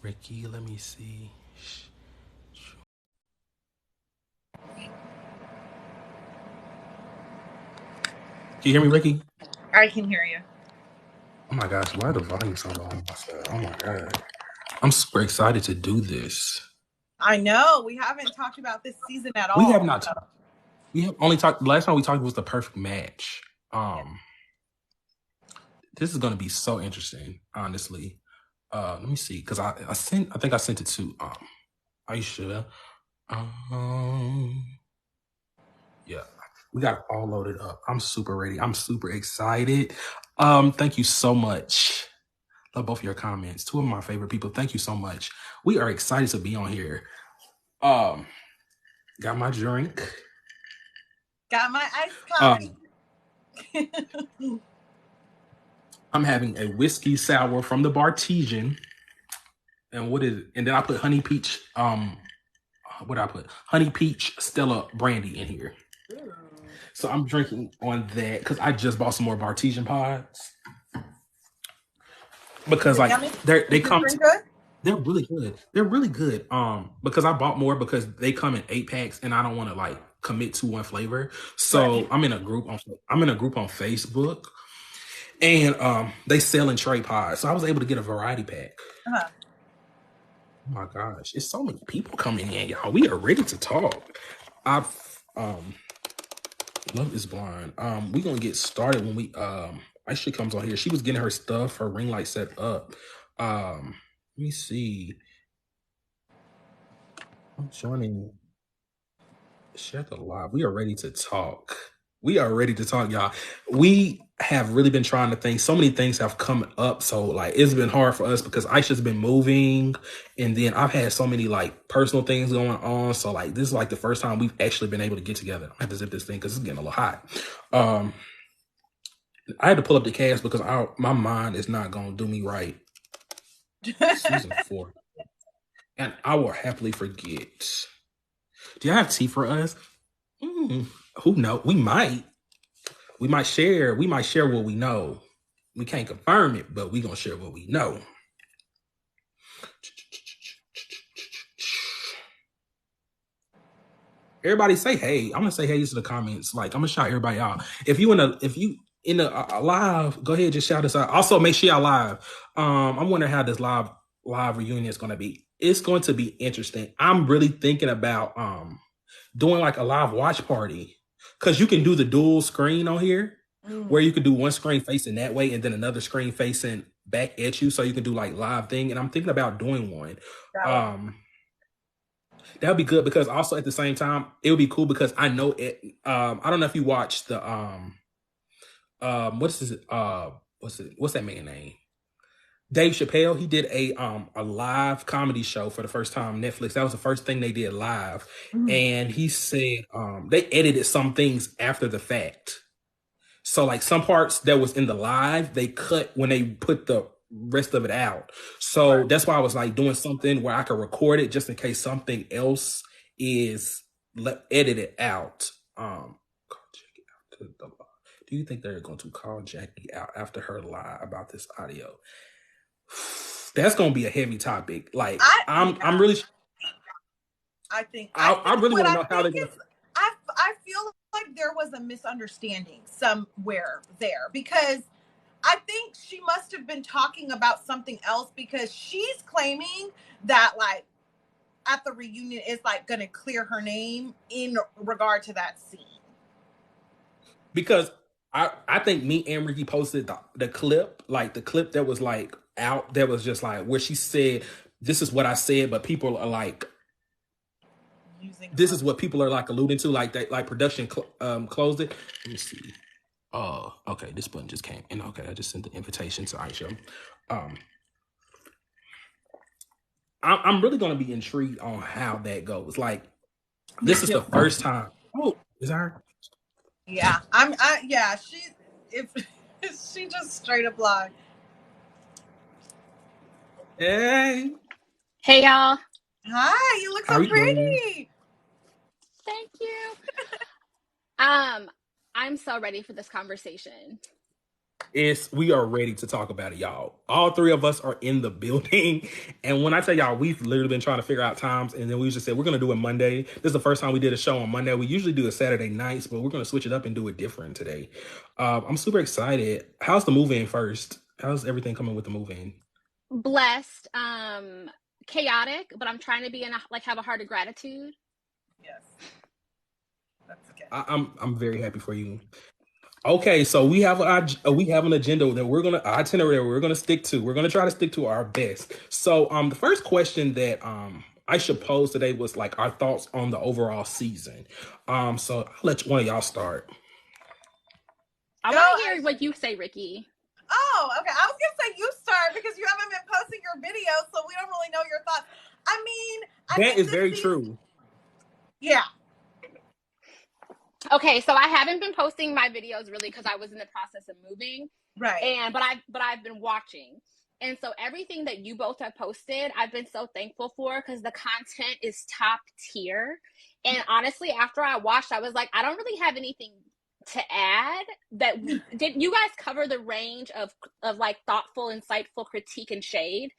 Ricky, let me see. Can you hear me, Ricky? I can hear you. Oh my gosh, why the volume so low on my side? Oh my god. I'm super excited to do this. I know. We haven't talked about this season at We have all. not we have only talked last time we talked was the perfect match. This is gonna be so interesting, honestly. Let me see, because I think I sent it to Aisha. Yeah, we got it all loaded up. I'm super ready. I'm super excited. Thank you so much. Love both of your comments. Two of my favorite people. Thank you so much. We are excited to be on here. Got my drink. Got my iced coffee. I'm having a whiskey sour from the Bartesian. And what is it? And then I put honey peach. What did I put? Honey peach Stella brandy in here. Ooh. So I'm drinking on that because I just bought some more Bartesian pods. Because like they come. Good? They're really good. They're really good. Because I bought more because they come in 8-packs and I don't want to like commit to one flavor. So right. I'm in a group on Facebook and they sell in tray pods. So I was able to get a variety pack. Uh-huh. Oh my gosh, it's so many people coming in, y'all. We are ready to talk. I've Love is Blind. We're gonna get started when we Aisha comes on here. She was getting her stuff, her ring light set up. Let me see. I'm joining. Share the live. We are ready to talk. Y'all. We have really been trying to think. So many things have come up. So like it's been hard for us because Aisha's been moving, and then I've had so many like personal things going on. So like this is like the first time we've actually been able to get together. I have to zip this thing because it's getting a little hot. I had to pull up the cast because my mind is not gonna do me right. Season 4, and I will happily forget. Do you have tea for us? Who knows? We might share what we know. We can't confirm it, but we gonna share what we know. Everybody say hey. I'm gonna say hey to the comments. Like I'm gonna shout everybody out. If you in a live, go ahead, just shout us out. Also, make sure y'all live. I'm wondering how this live reunion is gonna be. It's going to be interesting. I'm really thinking about doing like a live watch party because you can do the dual screen on here where you can do one screen facing that way and then another screen facing back at you, so you can do like live thing. And I'm thinking about doing one. That would be good because also at the same time it would be cool because I know it. I don't know if you watched the what's that man name? Dave Chappelle. He did a live comedy show for the first time. Netflix. That was the first thing they did live, and he said they edited some things after the fact. So like some parts that was in the live, they cut when they put the rest of it out. So that's why I was like doing something where I could record it just in case something else is edited out. Do you think they're going to call Jackie out after her lie about this audio? That's going to be a heavy topic. Like I'm really. I really want to know how they're going to. I feel like there was a misunderstanding somewhere there because I think she must have been talking about something else because she's claiming that like at the reunion is like going to clear her name in regard to that scene. Because I think me and Ricky posted the clip, like the clip that was like out, that was just like where she said, this is what I said, but people are like, this is what people are like alluding to, like that, like production closed it. Let me see. Oh, okay, this button just came in. Okay, I just sent the invitation to Aisha. I'm really going to be intrigued on how that goes. Like, this is the first time. Oh, is that her? Yeah, she just straight up lied. Hey. Hey, y'all. Hi, you look so pretty. Thank you. I'm so ready for this conversation. We are ready to talk about it, y'all. All three of us are in the building. And when I tell y'all, we've literally been trying to figure out times, and then we just said we're gonna do it Monday. This is the first time we did a show on Monday. We usually do it Saturday nights, but we're gonna switch it up and do it different today. I'm super excited. How's the move in first? How's everything coming with the move in? Blessed, chaotic, but I'm trying to be have a heart of gratitude. Yes. That's okay. I'm very happy for you. Okay, so we have an agenda that itinerary we're gonna stick to. We're gonna try to stick to our best. So the first question that I should pose today was like our thoughts on the overall season. So I'll let one of y'all start. I want to hear what you say, Ricky. Oh, okay. I was gonna say you start because you haven't been posting your videos, so we don't really know your thoughts. I mean, that is very true. Yeah. Okay, so I haven't been posting my videos really because I was in the process of moving. Right. But I've been watching. And so everything that you both have posted, I've been so thankful for because the content is top tier. And honestly, after I watched, I was like, I don't really have anything to add. Did you guys cover the range of like thoughtful, insightful critique and shade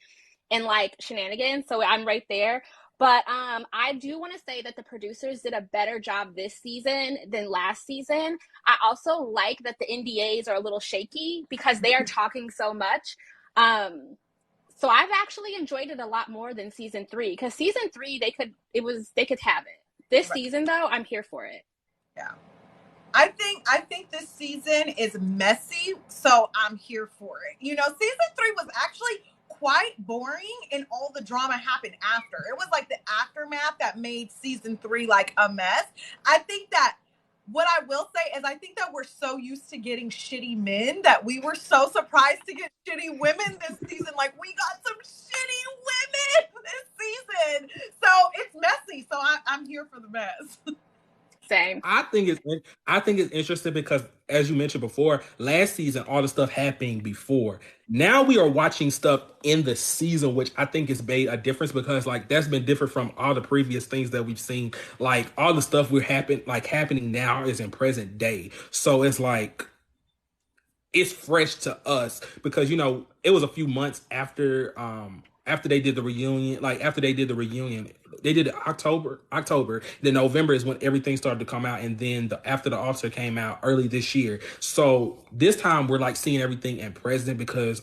and like shenanigans? So I'm right there. But I do want to say that the producers did a better job this season than last season. I also like that the NDAs are a little shaky because they are talking so much. So I've actually enjoyed it a lot more than season 3 because season 3 they could have it. This season though, I'm here for it. Yeah. I think this season is messy, so I'm here for it. You know, season 3 was actually quite boring and all the drama happened after. It was like the aftermath that made season 3 like a mess. I think that what I will say is I think that we're so used to getting shitty men that we were so surprised to get shitty women this season. Like we got some shitty women this season. So it's messy. So I'm here for the mess. Same. I think it's interesting because, as you mentioned before, last season all the stuff happened before. Now we are watching stuff in the season, which I think has made a difference because, like, that's been different from all the previous things that we've seen. Like, all the stuff happening now is in present day, so it's like it's fresh to us because it was a few months after they did the reunion. Like after they did the reunion, they did it October. Then November is when everything started to come out, and then after the officer came out early this year. So this time we're like seeing everything in present because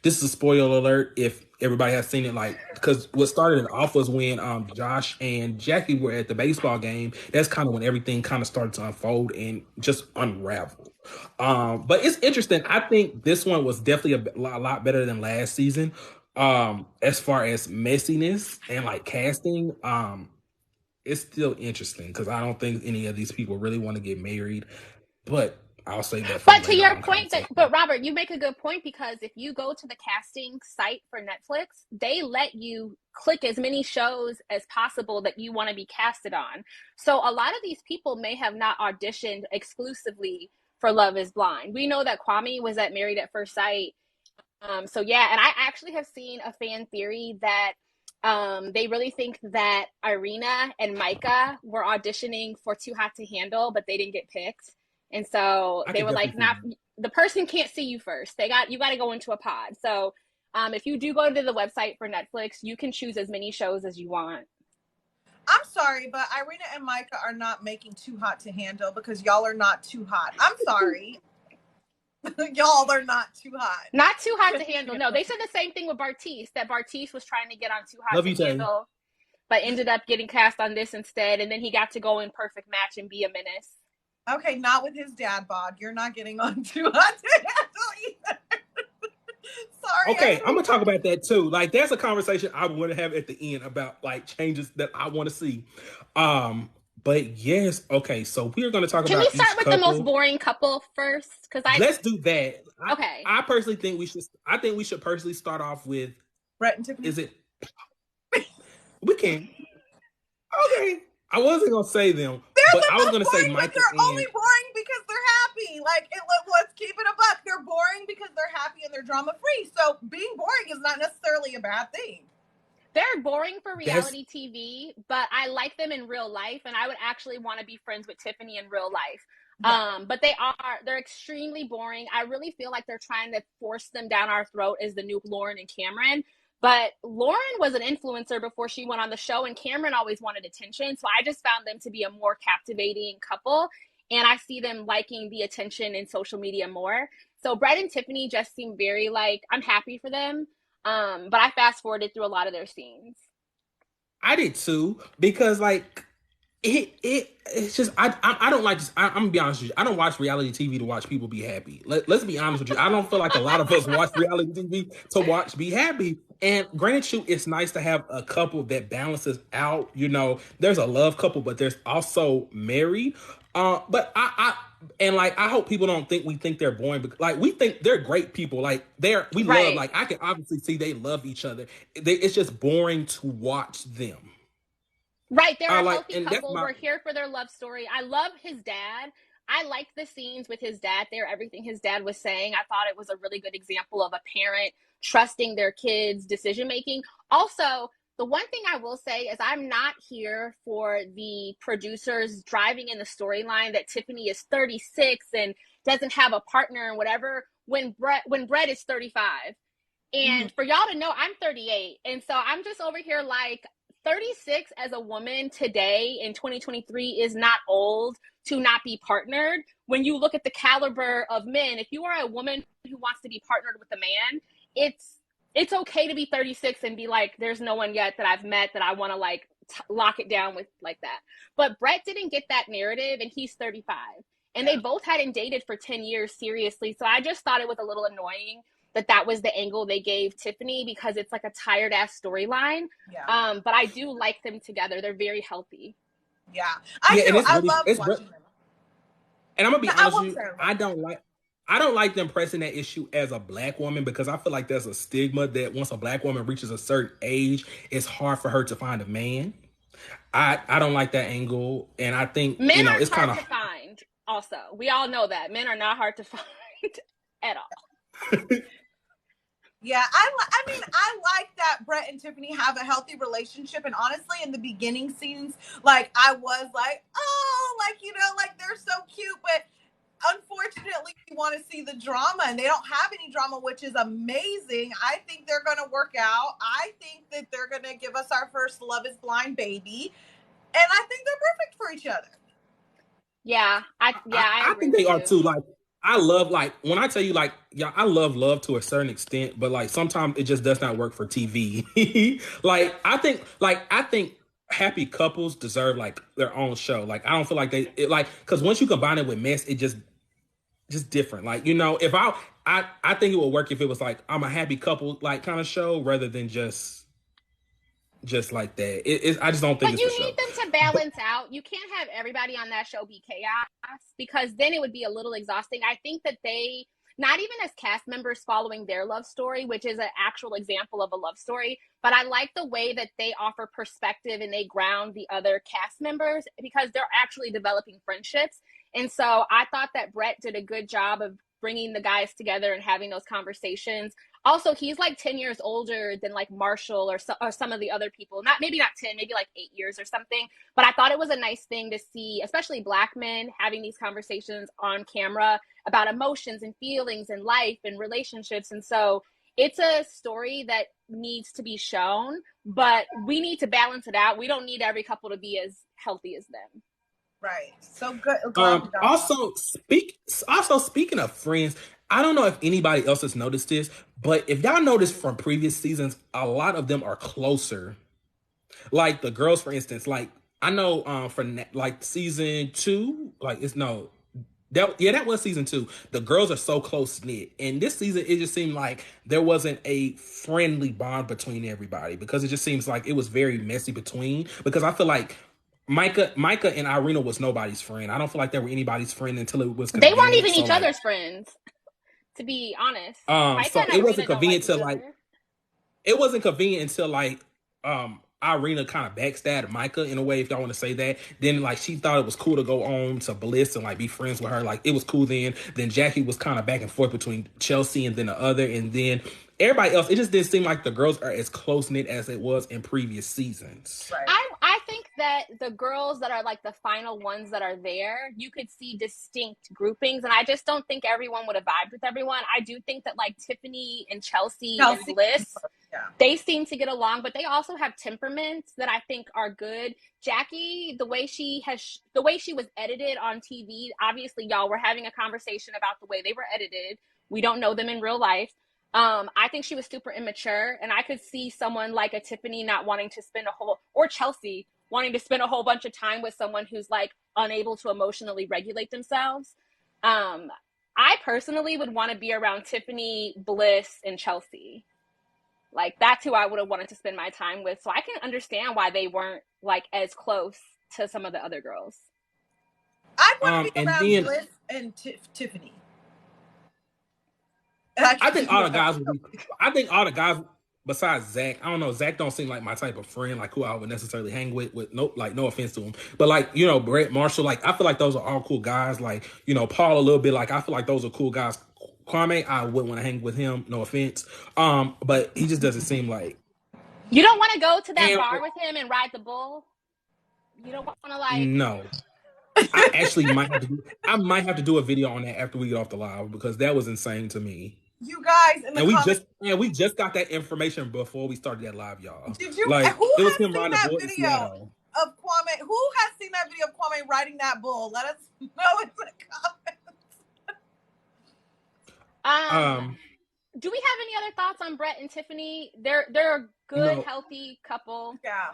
this is a spoiler alert if everybody has seen it. Like because what started it off was when Josh and Jackie were at the baseball game. That's kind of when everything kind of started to unfold and just unravel. But it's interesting. I think this one was definitely a lot better than last season. As far as messiness and like casting, it's still interesting because I don't think any of these people really want to get married. But I'll say that. But to your point, but Robert, you make a good point because if you go to the casting site for Netflix, they let you click as many shows as possible that you want to be casted on. So a lot of these people may have not auditioned exclusively for Love is Blind. We know that Kwame was at Married at First Sight. So yeah, and I actually have seen a fan theory that they really think that Irina and Micah were auditioning for Too Hot to Handle, but they didn't get picked. And so they were like, not the person can't see you first. You got to go into a pod. So if you do go to the website for Netflix, you can choose as many shows as you want. I'm sorry, but Irina and Micah are not making Too Hot to Handle because y'all are not too hot. I'm sorry. Y'all are not too hot. Not Too Hot to Handle. No, they said the same thing with Bartise, that Bartise was trying to get on Too Hot to Handle, but ended up getting cast on this instead. And then he got to go in Perfect Match and be a menace. Okay, not with his dad bod. You're not getting on Too Hot to Handle either. Sorry. Okay, I'm gonna talk about that too. Like, there's a conversation I want to have at the end about like changes that I want to see. But yes, okay. So we're gonna talk about. Can we start with the most boring couple first? Let's do that. Okay. I personally think we should. I think we should personally start off with Brett and Tiffany. Is it? We can. Okay. I wasn't gonna say them, but I was gonna say Mike. They're only boring because they're happy. Like, let's keep it a buck. They're boring because they're happy and they're drama free. So being boring is not necessarily a bad thing. They're boring for reality TV, but I like them in real life, and I would actually want to be friends with Tiffany in real life. But they're extremely boring. I really feel like they're trying to force them down our throat as the new Lauren and Cameron. But Lauren was an influencer before she went on the show, and Cameron always wanted attention. So I just found them to be a more captivating couple. And I see them liking the attention in social media more. So Brett and Tiffany just seem very like, I'm happy for them. But I fast forwarded through a lot of their scenes. I did too, because like it's just I don't like this. I'm gonna be honest with you. I don't watch reality TV to watch people be happy. Let's be honest with you. I don't feel like a lot of us watch reality TV to watch be happy. And granted, you, it's nice to have a couple that balances out. You know, there's a love couple, but there's also married. But I hope people don't think we think they're boring, because like we think they're great people. Like we love, like I can obviously see they love each other. It's just boring to watch them. Right, they're a healthy couple. We're here for their love story. I love his dad. I liked the scenes with his dad there, everything his dad was saying. I thought it was a really good example of a parent trusting their kids' decision-making. Also, the one thing I will say is I'm not here for the producers driving in the storyline that Tiffany is 36 and doesn't have a partner and whatever, when Brett is 35. And for y'all to know, I'm 38. And so I'm just over here like, 36 as a woman today in 2023 is not old to not be partnered. When you look at the caliber of men, if you are a woman who wants to be partnered with a man, it's okay to be 36 and be like, there's no one yet that I've met that I want to like lock it down with like that. But Brett didn't get that narrative, and he's 35. And they both hadn't dated for 10 years seriously. So I just thought it was a little annoying that was the angle they gave Tiffany, because it's like a tired ass storyline. Yeah. But I do like them together. They're very healthy. Yeah. I love watching them. And I'm gonna be honest with you, I don't like them pressing that issue as a black woman, because I feel like there's a stigma that once a black woman reaches a certain age, it's hard for her to find a man. I don't like that angle, and I think men are hard to find. Also, we all know that men are not hard to find at all. Yeah, I mean, I like that Brett and Tiffany have a healthy relationship. And honestly, in the beginning scenes, like, I was like, oh, like, you know, like, they're so cute. But unfortunately, you want to see the drama, and they don't have any drama, which is amazing. I think they're going to work out. I think that they're going to give us our first Love is Blind baby. And I think they're perfect for each other. Yeah, I think they are too. Like, I love, like, when I tell you, like, yeah, I love to a certain extent, but like sometimes it just does not work for TV. Like, I think happy couples deserve like their own show. Like, I don't feel like because once you combine it with mess, it just different. Like, you know, if I think it would work if it was like I'm a happy couple like kind of show rather than just like that. I just don't think. But you need them to balance out. You can't have everybody on that show be chaos, because then it would be a little exhausting. I think that they, not even as cast members following their love story, which is an actual example of a love story, but I like the way that they offer perspective and they ground the other cast members, because they're actually developing friendships. And so I thought that Brett did a good job of bringing the guys together and having those conversations. Also, he's like 10 years older than like Marshall or some of the other people. Maybe not 10, maybe like 8 years or something. But I thought it was a nice thing to see, especially Black men having these conversations on camera about emotions and feelings and life and relationships. And so it's a story that needs to be shown, but we need to balance it out. We don't need every couple to be as healthy as them. Right. So good. Also, speaking of friends, I don't know if anybody else has noticed this, but if y'all noticed from previous seasons, a lot of them are closer. Like the girls, for instance, like I know for like season 2, like that was season 2. The girls are so close knit, and this season it just seemed like there wasn't a friendly bond between everybody, because it just seems like it was very messy because I feel like Micah and Irina was nobody's friend. I don't feel like they were anybody's friend until it was convenient. They weren't even each other's friends, to be honest. So it wasn't convenient to like. It wasn't convenient until like Irina kind of backstabbed Micah in a way, if y'all want to say that. Then like she thought it was cool to go on to Bliss and like be friends with her. Like it was cool then. Then Jackie was kind of back and forth between Chelsea and then the other, and then everybody else. It just didn't seem like the girls are as close knit as it was in previous seasons. Right. I think that the girls that are like the final ones that are there, you could see distinct groupings, and I just don't think everyone would have vibed with everyone. I do think that like Tiffany and Chelsea and Bliss, yeah, they seem to get along, but they also have temperaments that I think are good. Jackie, the way she was edited on TV, obviously y'all were having a conversation about the way they were edited. We don't know them in real life. I think she was super immature, and I could see someone like a Tiffany not wanting to spend or Chelsea wanting to spend a whole bunch of time with someone who's like unable to emotionally regulate themselves. I personally would want to be around Tiffany, Bliss, and Chelsea. Like, that's who I would have wanted to spend my time with. So I can understand why they weren't like as close to some of the other girls. I'd want to be around Bliss and Tiffany. I think all the guys besides Zach, I don't know, Zach don't seem like my type of friend, like who I would necessarily hang with no offense to him. But like, you know, Brett, Marshall, like I feel like those are all cool guys. Like, you know, Paul a little bit, like I feel like those are cool guys. Kwame, I wouldn't want to hang with him, no offense. But he just doesn't seem like. You don't want to go to that bar with him and ride the bull? You don't want to like No. I actually might have to do a video on that after we get off the live, because that was insane to me. You guys in the we just got that information before we started that live, y'all. Did you? Like, who it was has him seen riding that the bull video of Kwame? Who has seen that video of Kwame riding that bull? Let us know in the comments. Do we have any other thoughts on Brett and Tiffany? They're a good, healthy couple. Yeah.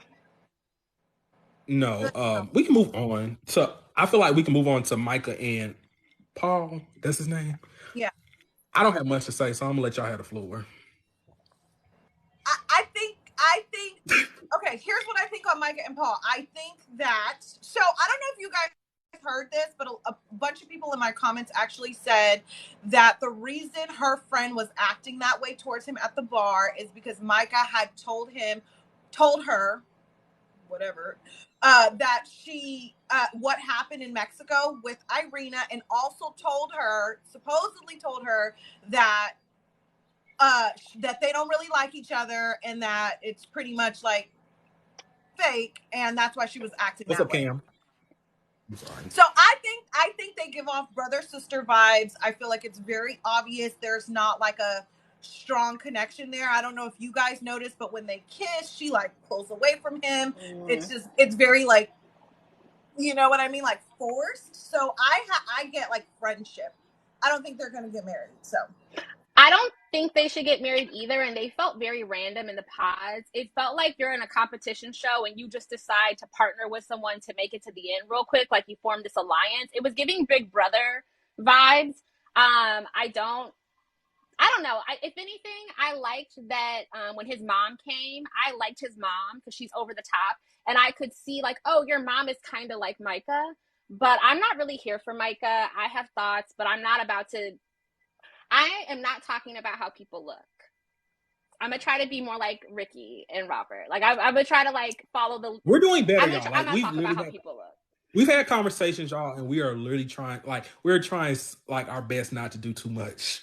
No, we can move on. So I feel like we can move on to Micah and Paul. That's his name. Yeah. I don't have much to say, so I'm gonna let y'all have the floor. I think. Okay, here's what I think on Micah and Paul. I think that. So I don't know if you guys heard this, but a bunch of people in my comments actually said that the reason her friend was acting that way towards him at the bar is because Micah had told her, whatever, that she what happened in Mexico with Irina, and also supposedly told her that that they don't really like each other and that it's pretty much like fake, and that's why she was acting What's that up, way. Cam? I'm sorry. So I think they give off brother-sister vibes. I feel like it's very obvious there's not like a strong connection there. I don't know if you guys noticed, but when they kiss, she like pulls away from him. It's very like, you know what I mean, like forced. So I get like friendship. I don't think they're gonna get married. So I don't think they should get married either, and they felt very random in the pods. It felt like you're in a competition show and you just decide to partner with someone to make it to the end real quick, like you formed this alliance. It was giving Big Brother vibes. I don't know. If anything, I liked that when his mom came, I liked his mom because she's over the top, and I could see like, oh, your mom is kind of like Micah, but I'm not really here for Micah. I have thoughts, but I am not talking about how people look. I'm gonna try to be more like Ricky and Robert. Like I'm gonna try to like follow the. We're doing better, I'm y'all. not talking about how people look. We've had conversations, y'all, and we are literally trying our best not to do too much.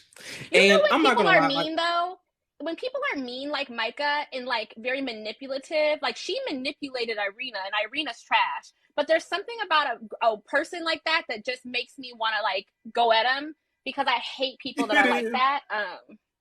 You know when people are mean though? When people are mean like Micah and like very manipulative, like she manipulated Irina and Irina's trash. But there's something about a person like that just makes me want to like go at him, because I hate people that are like that.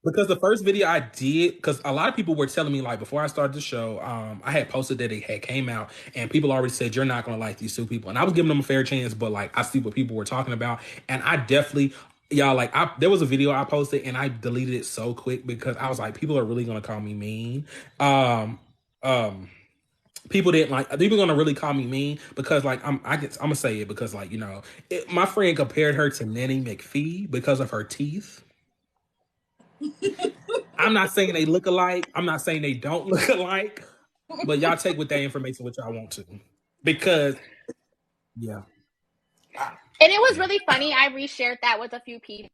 Because the first video I did, because a lot of people were telling me, like, before I started the show, I had posted that it had came out, and people already said, you're not going to like these two people. And I was giving them a fair chance, but, like, I see what people were talking about. And I definitely, y'all, like, there was a video I posted, and I deleted it so quick because I was like, people are really going to call me mean. People are gonna really call me mean because like I'm gonna say it because like, you know, my friend compared her to Nanny McPhee because of her teeth. I'm not saying they look alike. I'm not saying they don't look alike, but y'all take with that information what y'all want to, because yeah. And it was really funny. I reshared that with a few people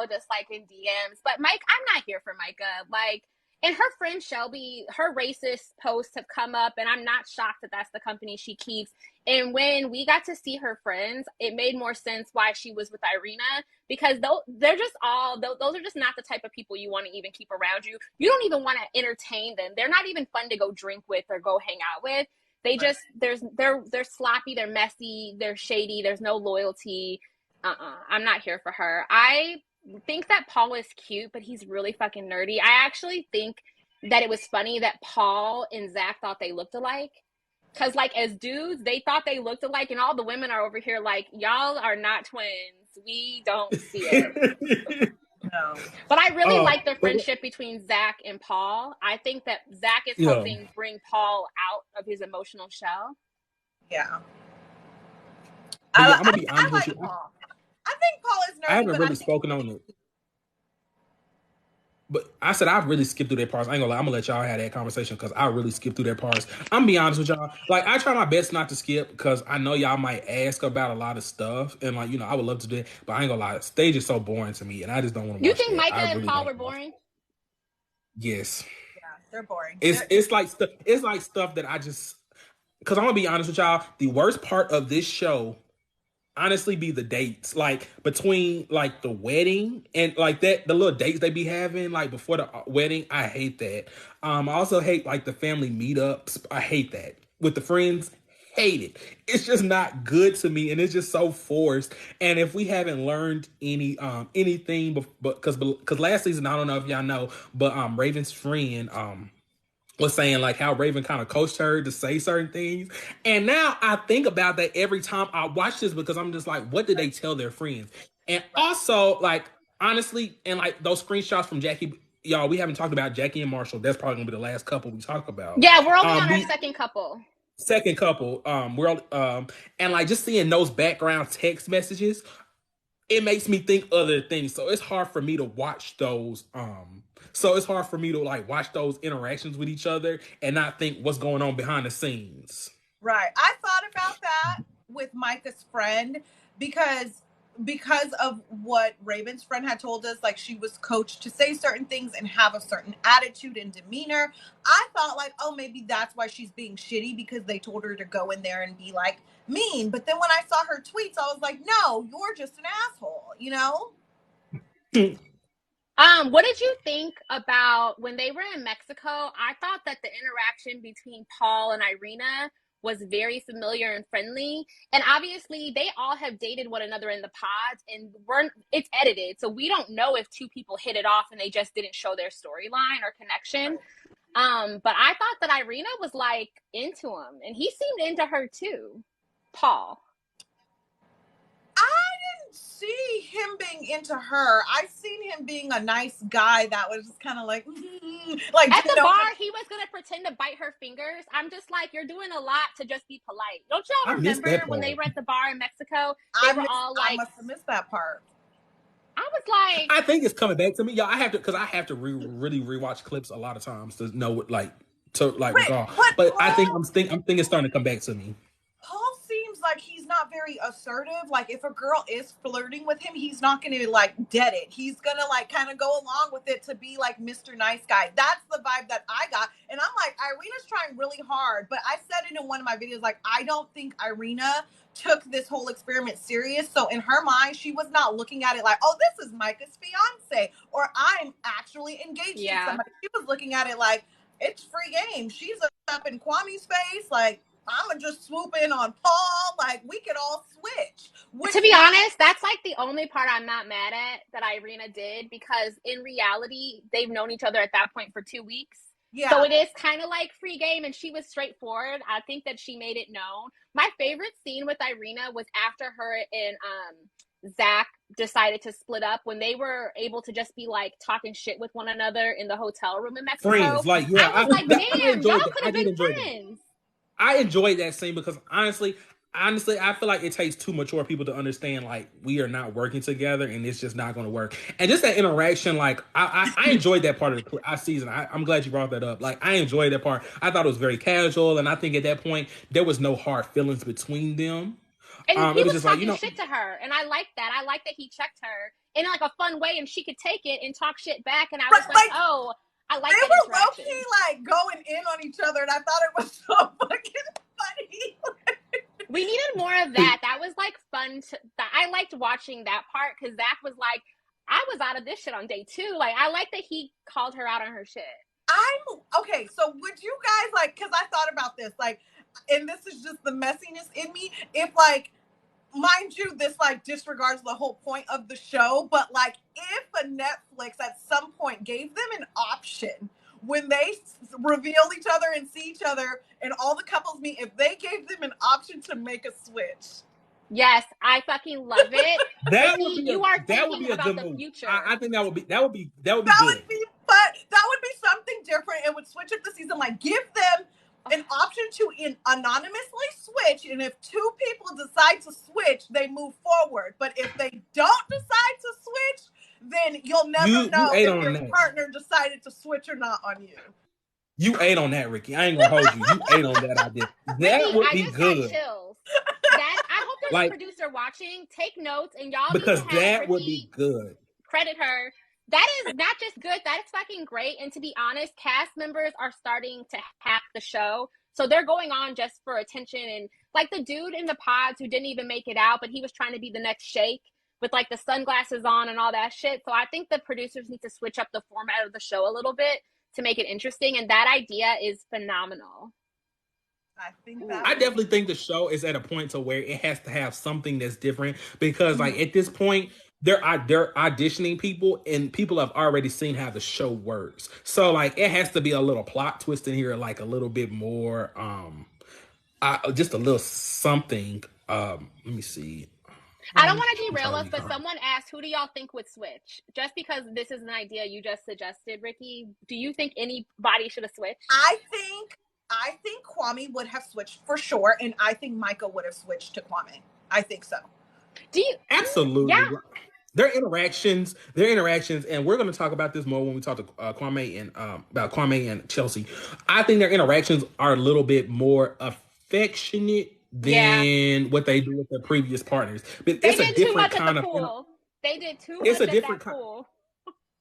just like in DMs. But Mike, I'm not here for Micah. Like, and her friend Shelby, her racist posts have come up, and I'm not shocked that that's the company she keeps. And when we got to see her friends, it made more sense why she was with Irina, because those are just not the type of people you want to even keep around you. You don't even want to entertain them. They're not even fun to go drink with or go hang out with. They just they're sloppy, they're messy, they're shady, there's no loyalty. I'm not here for her. I think that Paul is cute, but he's really fucking nerdy. I actually think that it was funny that Paul and Zach thought they looked alike. Cause like as dudes, they thought they looked alike, and all the women are over here like, y'all are not twins. We don't see it. No. But I really like the friendship between Zach and Paul. I think that Zach is helping bring Paul out of his emotional shell. Yeah. I'm gonna be honest with you. Paul. I think Paul is nerdy. I haven't really spoken on it. But I said I've really skipped through that parts. I ain't gonna lie, I'm gonna let y'all have that conversation because I really skipped through that parts. I'm gonna be honest with y'all. Like I try my best not to skip because I know y'all might ask about a lot of stuff. And like, I would love to do it, but I ain't gonna lie, stage is so boring to me and I just don't want to watch You think that. Micah and Paul were boring? Yes. Yeah, they're boring. It's like stuff that I just, because I'm gonna be honest with y'all, the worst part of this show honestly be the dates, like between like the wedding and like that, the little dates they be having like before the wedding. I hate that. I also hate like the family meetups. I hate that with the friends. Hate it. It's just not good to me, and it's just so forced. And if we haven't learned anything, but because last season, I don't know if y'all know, but Raven's friend was saying like how Raven kind of coached her to say certain things. And now I think about that every time I watch this because I'm just like, what did they tell their friends? And also like, honestly, and like those screenshots from Jackie, y'all, we haven't talked about Jackie and Marshall. That's probably gonna be the last couple we talk about. Yeah, we're only on our second couple. And like just seeing those background text messages, it makes me think other things. So it's hard for me to watch those, watch those interactions with each other and not think what's going on behind the scenes. Right. I thought about that with Micah's friend because of what Raven's friend had told us, like she was coached to say certain things and have a certain attitude and demeanor. I thought like, oh, maybe that's why she's being shitty because they told her to go in there and be like mean. But then when I saw her tweets, I was like, no, you're just an asshole, What did you think about when they were in Mexico? I thought that the interaction between Paul and Irina was very familiar and friendly. And obviously they all have dated one another in the pods and it's edited. So we don't know if two people hit it off and they just didn't show their storyline or connection. But I thought that Irina was like into him and he seemed into her too. Paul. I didn't see him being into her. I seen him being a nice guy that was just kind of like at the bar, he was gonna pretend to bite her fingers. I'm just like, you're doing a lot to just be polite. Don't y'all remember when they were at the bar in Mexico? I must have missed that part. I was like, I think it's coming back to me, y'all. I have to really rewatch clips a lot of times to know what recall. But I think I'm thinking it's starting to come back to me. Paul seems like he's not very assertive. Like if a girl is flirting with him, he's not going to like dead it. He's going to like kind of go along with it to be like Mr. Nice Guy. That's the vibe that I got. And I'm like, Irina's trying really hard. But I said it in one of my videos, like, I don't think Irina took this whole experiment serious. So in her mind, she was not looking at it like, oh, this is Micah's fiance or I'm actually engaged to somebody. She was looking at it like, it's free game. She's up in Kwame's face. Like, I'm gonna just swoop in on Paul. Like, we could all switch. To be honest, that's like the only part I'm not mad at that Irina did because in reality, they've known each other at that point for 2 weeks. Yeah. So it is kind of like free game, and she was straightforward. I think that she made it known. My favorite scene with Irina was after her and Zach decided to split up when they were able to just be like talking shit with one another in the hotel room in Mexico. Friends, like, yeah. I was like, damn, y'all could have been friends. I enjoyed that scene because honestly, I feel like it takes two mature people to understand like we are not working together and it's just not going to work. And just that interaction, like I enjoyed that part of the season. I'm glad you brought that up. Like I enjoyed that part. I thought it was very casual, and I think at that point there was no hard feelings between them. And he was just talking shit to her, and I liked that. I liked that he checked her in like a fun way, and she could take it and talk shit back. And I was like, oh. I like that interaction. They were low-key, like, going in on each other, and I thought it was so fucking funny. We needed more of that. That was, like, fun. I liked watching that part, because Zach was like, I was out of this shit on day 2. Like, I like that he called her out on her shit. Okay, so would you guys, like, because I thought about this, like, and this is just the messiness in me, if like, mind you, this like disregards the whole point of the show, but like if a Netflix at some point gave them an option when they reveal each other and see each other and all the couples meet, if they gave them an option to make a switch. Yes, I fucking love it. That Ricky, would be you are that would thinking be a about good the move. future. I think that would be good. But that would be something different. It would switch up the season. Like give them an option to anonymously switch, and if two people decide to switch, they move forward. But if they don't decide to switch, then you'll never know if your partner decided to switch or not on you. You ate on that, Ricky. I ain't gonna hold you. You ate on that idea. That Ricky, would I be just good. got chills. I hope there's a producer watching. Take notes, and y'all because need to have that Ricky would be good. Credit her. That is not just good. That is fucking great. And to be honest, cast members are starting to hack the show. So they're going on just for attention. And like the dude in the pods who didn't even make it out, but he was trying to be the next Shake with like the sunglasses on and all that shit. So I think the producers need to switch up the format of the show a little bit to make it interesting. And that idea is phenomenal. I definitely think the show is at a point to where it has to have something that's different because like at this point, they're auditioning people and people have already seen how the show works. So like it has to be a little plot twist in here, like a little bit more just a little something. Let me see. I don't want to derail us, but someone asked, who do y'all think would switch? Just because this is an idea you just suggested, Ricky, do you think anybody should have switched? I think Kwame would have switched for sure, and I think Micah would have switched to Kwame. I think so. Do you? Absolutely. Yeah. Their interactions, and we're going to talk about this more when we talk to Kwame and about Kwame and Chelsea. I think their interactions are a little bit more affectionate than what they do with their previous partners. But it's a different kind of pool. They did too much at that pool.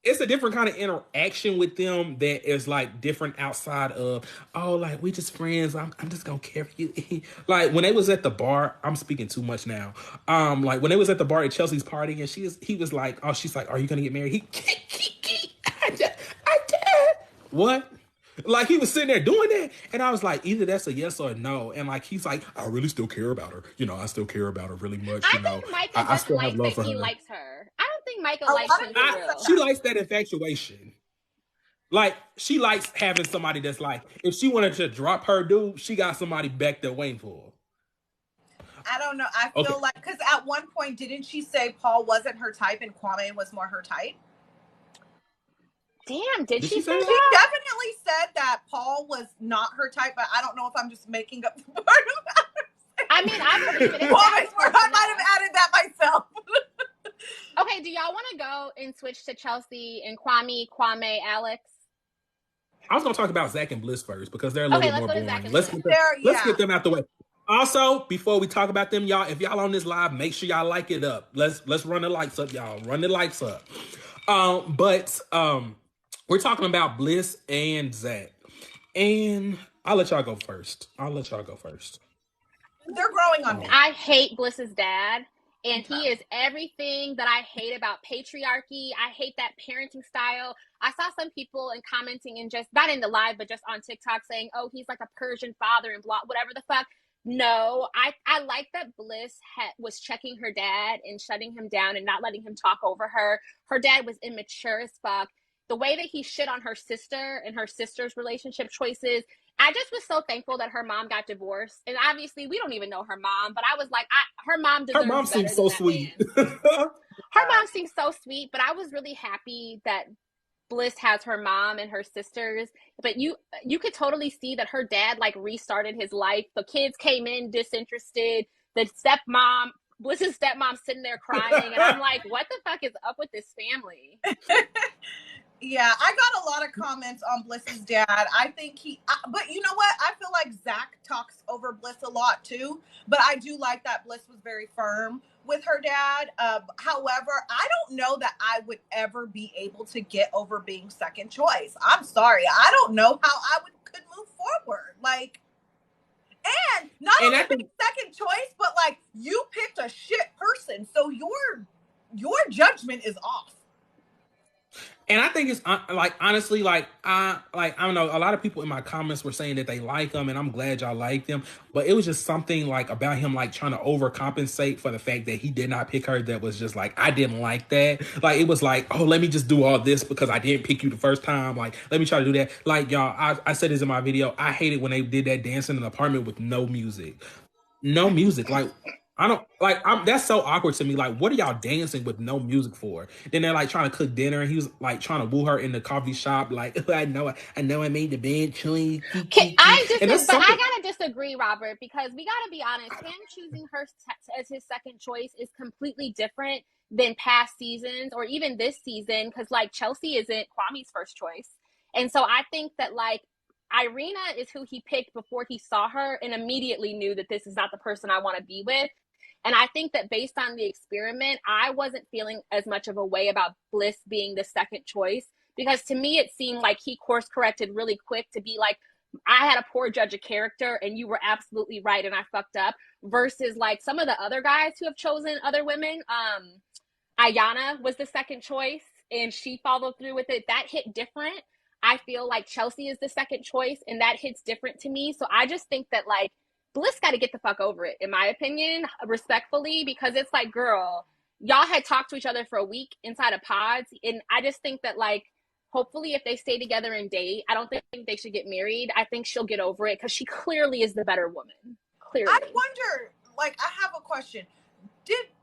It's a different kind of interaction with them that is like different outside of, oh, like we just friends. I'm just gonna carry you. Like when they was at the bar, I'm speaking too much now. Like when they was at the bar at Chelsea's party and he was like, oh, she's like, are you gonna get married? I did. What? Like he was sitting there doing that, and I was like, either that's a yes or a no. And like he's like, I really still care about her. You know, I still care about her really much. You know, I still have love for her. He likes her. I don't think Michael likes him for real. She likes that infatuation. Like she likes having somebody that's like, if she wanted to drop her dude, she got somebody back there waiting for her. I don't know. I feel like because at one point, didn't she say Paul wasn't her type and Kwame was more her type? Damn, did she say that? She definitely said that Paul was not her type, but I don't know if I'm just making up the part of that. I mean, I believe it. I might have added that myself. Okay, do y'all want to go and switch to Chelsea and Kwame, Alex? I was going to talk about Zach and Bliss first because they're a little bit more boring. Let's get them out the way. Also, before we talk about them, y'all, if y'all on this live, make sure y'all like it up. Let's run the lights up, y'all. Run the lights up. We're talking about Bliss and Zach. And I'll let y'all go first. They're growing on me. I hate Bliss's dad. And he is everything that I hate about patriarchy. I hate that parenting style. I saw some people and commenting and just, not in the live, but just on TikTok saying, oh, he's like a Persian father and blah, whatever the fuck. No, I like that Bliss was checking her dad and shutting him down and not letting him talk over her. Her dad was immature as fuck. The way that he shit on her sister and her sister's relationship choices, I just was so thankful that her mom got divorced. And obviously, we don't even know her mom, but I was like, her mom deserves better. Her mom seems so sweet. Her mom seems so sweet, but I was really happy that Bliss has her mom and her sisters. But you could totally see that her dad like restarted his life. The kids came in disinterested. The stepmom, Bliss's stepmom, sitting there crying, and I'm like, what the fuck is up with this family? Yeah, I got a lot of comments on Bliss's dad. I think but you know what? I feel like Zach talks over Bliss a lot too. But I do like that Bliss was very firm with her dad. However, I don't know that I would ever be able to get over being second choice. I'm sorry. I don't know how I could move forward. Like, and not only being second choice, but like you picked a shit person. So your judgment is off. And I think it's like honestly, I don't know. A lot of people in my comments were saying that they like him, and I'm glad y'all like them. But it was just something like about him like trying to overcompensate for the fact that he did not pick her. That was just like I didn't like that. Like it was like, oh, let me just do all this because I didn't pick you the first time. Like let me try to do that. Like y'all, I said this in my video. I hated when they did that dance in an apartment with no music. No music. Like I don't like. That's so awkward to me. Like, what are y'all dancing with no music for? Then they're like trying to cook dinner, and he was like trying to woo her in the coffee shop. Like, I know, I made the bed, chili. And that's But I something. gotta disagree, Robert, because we gotta be honest. Him choosing her as his second choice is completely different than past seasons or even this season. Because like Chelsea isn't Kwame's first choice, and so I think that like Irina is who he picked before he saw her and immediately knew that this is not the person I want to be with. And I think that based on the experiment, I wasn't feeling as much of a way about Bliss being the second choice because to me, it seemed like he course corrected really quick to be like, I had a poor judge of character and you were absolutely right and I fucked up versus like some of the other guys who have chosen other women. Ayana was the second choice and she followed through with it. That hit different. I feel like Chelsea is the second choice and that hits different to me. So I just think that like Bliss got to get the fuck over it, in my opinion, respectfully, because it's like, girl, y'all had talked to each other for a week inside of pods. And I just think that, like, hopefully if they stay together and date, I don't think they should get married. I think she'll get over it because she clearly is the better woman. Clearly. I wonder, like, I have a question.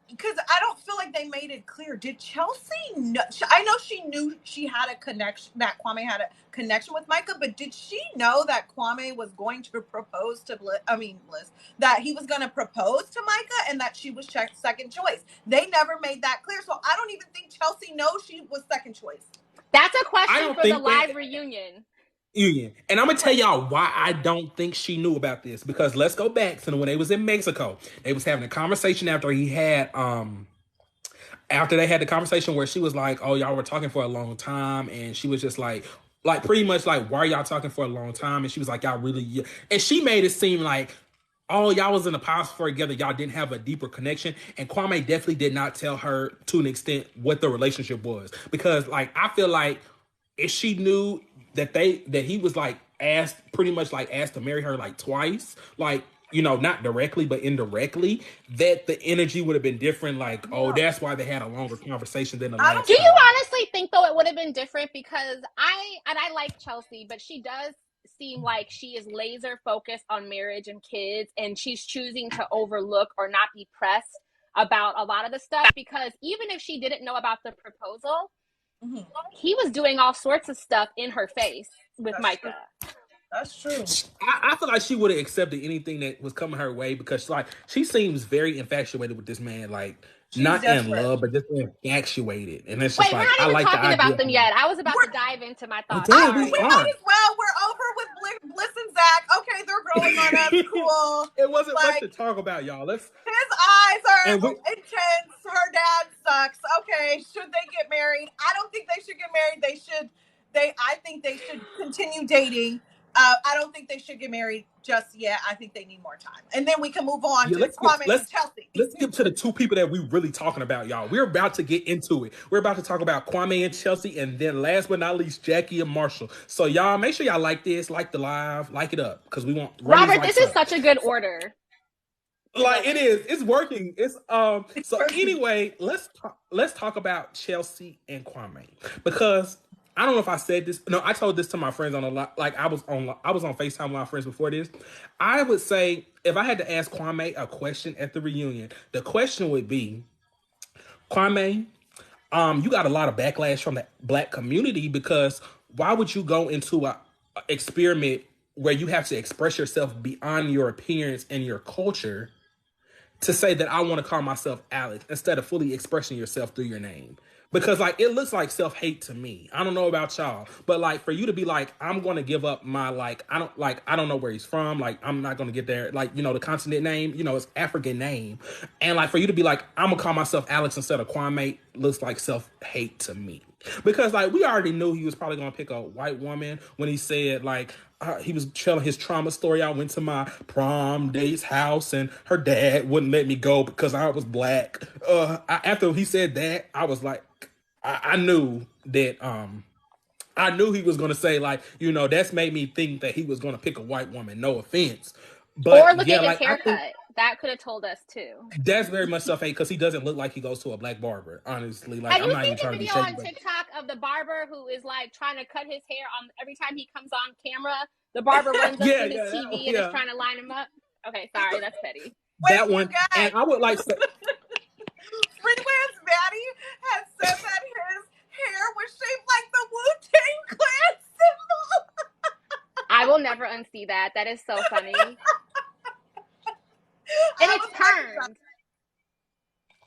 Because I don't feel like they made it clear. Did Chelsea know? I know she knew she had a connection, that Kwame had a connection with Micah, but did she know that Kwame was going to propose to Bliss, that he was going to propose to Micah and that she was second choice? They never made that clear. So I don't even think Chelsea knows she was second choice. That's a question for the live reunion. And I'm gonna tell y'all why I don't think she knew about this, because let's go back to when they was in Mexico. They was having a conversation after they had the conversation where she was like, oh, y'all were talking for a long time, and she was just like pretty much like, why are y'all talking for a long time? And she was like, y'all really, and she made it seem like, oh, y'all was in the past for together, y'all didn't have a deeper connection. And Kwame definitely did not tell her to an extent what the relationship was, because like I feel like if she knew that he was like asked to marry her like twice, like, you know, not directly but indirectly, that the energy would have been different. Like, oh, that's why they had a longer conversation than the last time. Do you honestly think though it would have been different? Because I like Chelsea, but she does seem like she is laser focused on marriage and kids, and she's choosing to overlook or not be pressed about a lot of the stuff, because even if she didn't know about the proposal, he was doing all sorts of stuff in her face with Micah. That's true. I feel like she would have accepted anything that was coming her way, because like she seems very infatuated with this man, like she's not desperate. In love, but just infatuated. And it's just like, we're not even talking about them yet. I was about to dive into my thoughts. We might as well. We're over with Bliss and Zach. Okay, they're growing on us. Cool. It wasn't like, much to talk about, y'all. His eyes are intense. Her dad sucks. Okay, should they get married? I don't think they should get married. I think they should continue dating. I don't think they should get married just yet. I think they need more time. And then we can move on to Kwame and Chelsea. Let's skip to the two people that we really talking about, y'all. We're about to get into it. We're about to talk about Kwame and Chelsea, and then last but not least, Jackie and Marshall. So y'all, make sure y'all like this, like the live, like it up, because we want Robert, this is such a good order. Like it is. It's working. It's so anyway, let's talk about Chelsea and Kwame, because I don't know if I said this. No, I told this to my friends on a lot. Like I was on FaceTime with my friends before this. I would say if I had to ask Kwame a question at the reunion, the question would be, Kwame, you got a lot of backlash from the Black community, because why would you go into a experiment where you have to express yourself beyond your appearance and your culture to say that I want to call myself Alex instead of fully expressing yourself through your name? Because like it looks like self-hate to me. I don't know about y'all, but like for you to be like, I'm going to give up my I don't know where he's from. Like I'm not going to get there. Like, you know, the continent name, you know, it's African name. And like for you to be like, I'm going to call myself Alex instead of Kwame, looks like self-hate to me. Because like we already knew he was probably going to pick a white woman when he said like, he was telling his trauma story. I went to my prom date's house and her dad wouldn't let me go because I was Black. After he said that, I was like, I knew that I knew he was gonna say like, that's made me think that he was gonna pick a white woman. No offense, Or but look yeah, at his like I think haircut. That could have told us too. that's very much stuff because he doesn't look like he goes to a black barber. Honestly, like Have I'm you not seen even the trying to be video shady, on but TikTok of the barber who is like trying to cut his hair on every time he comes on camera? The barber runs up yeah, to his yeah, TV and is yeah, trying to line him up. Okay, sorry, that's petty. that Wait, you one. guys. And I would like to. Freelance Maddie had said that his hair was shaped like the Wu-Tang Clan symbol. I will never unsee that. That is so funny. And it's permed.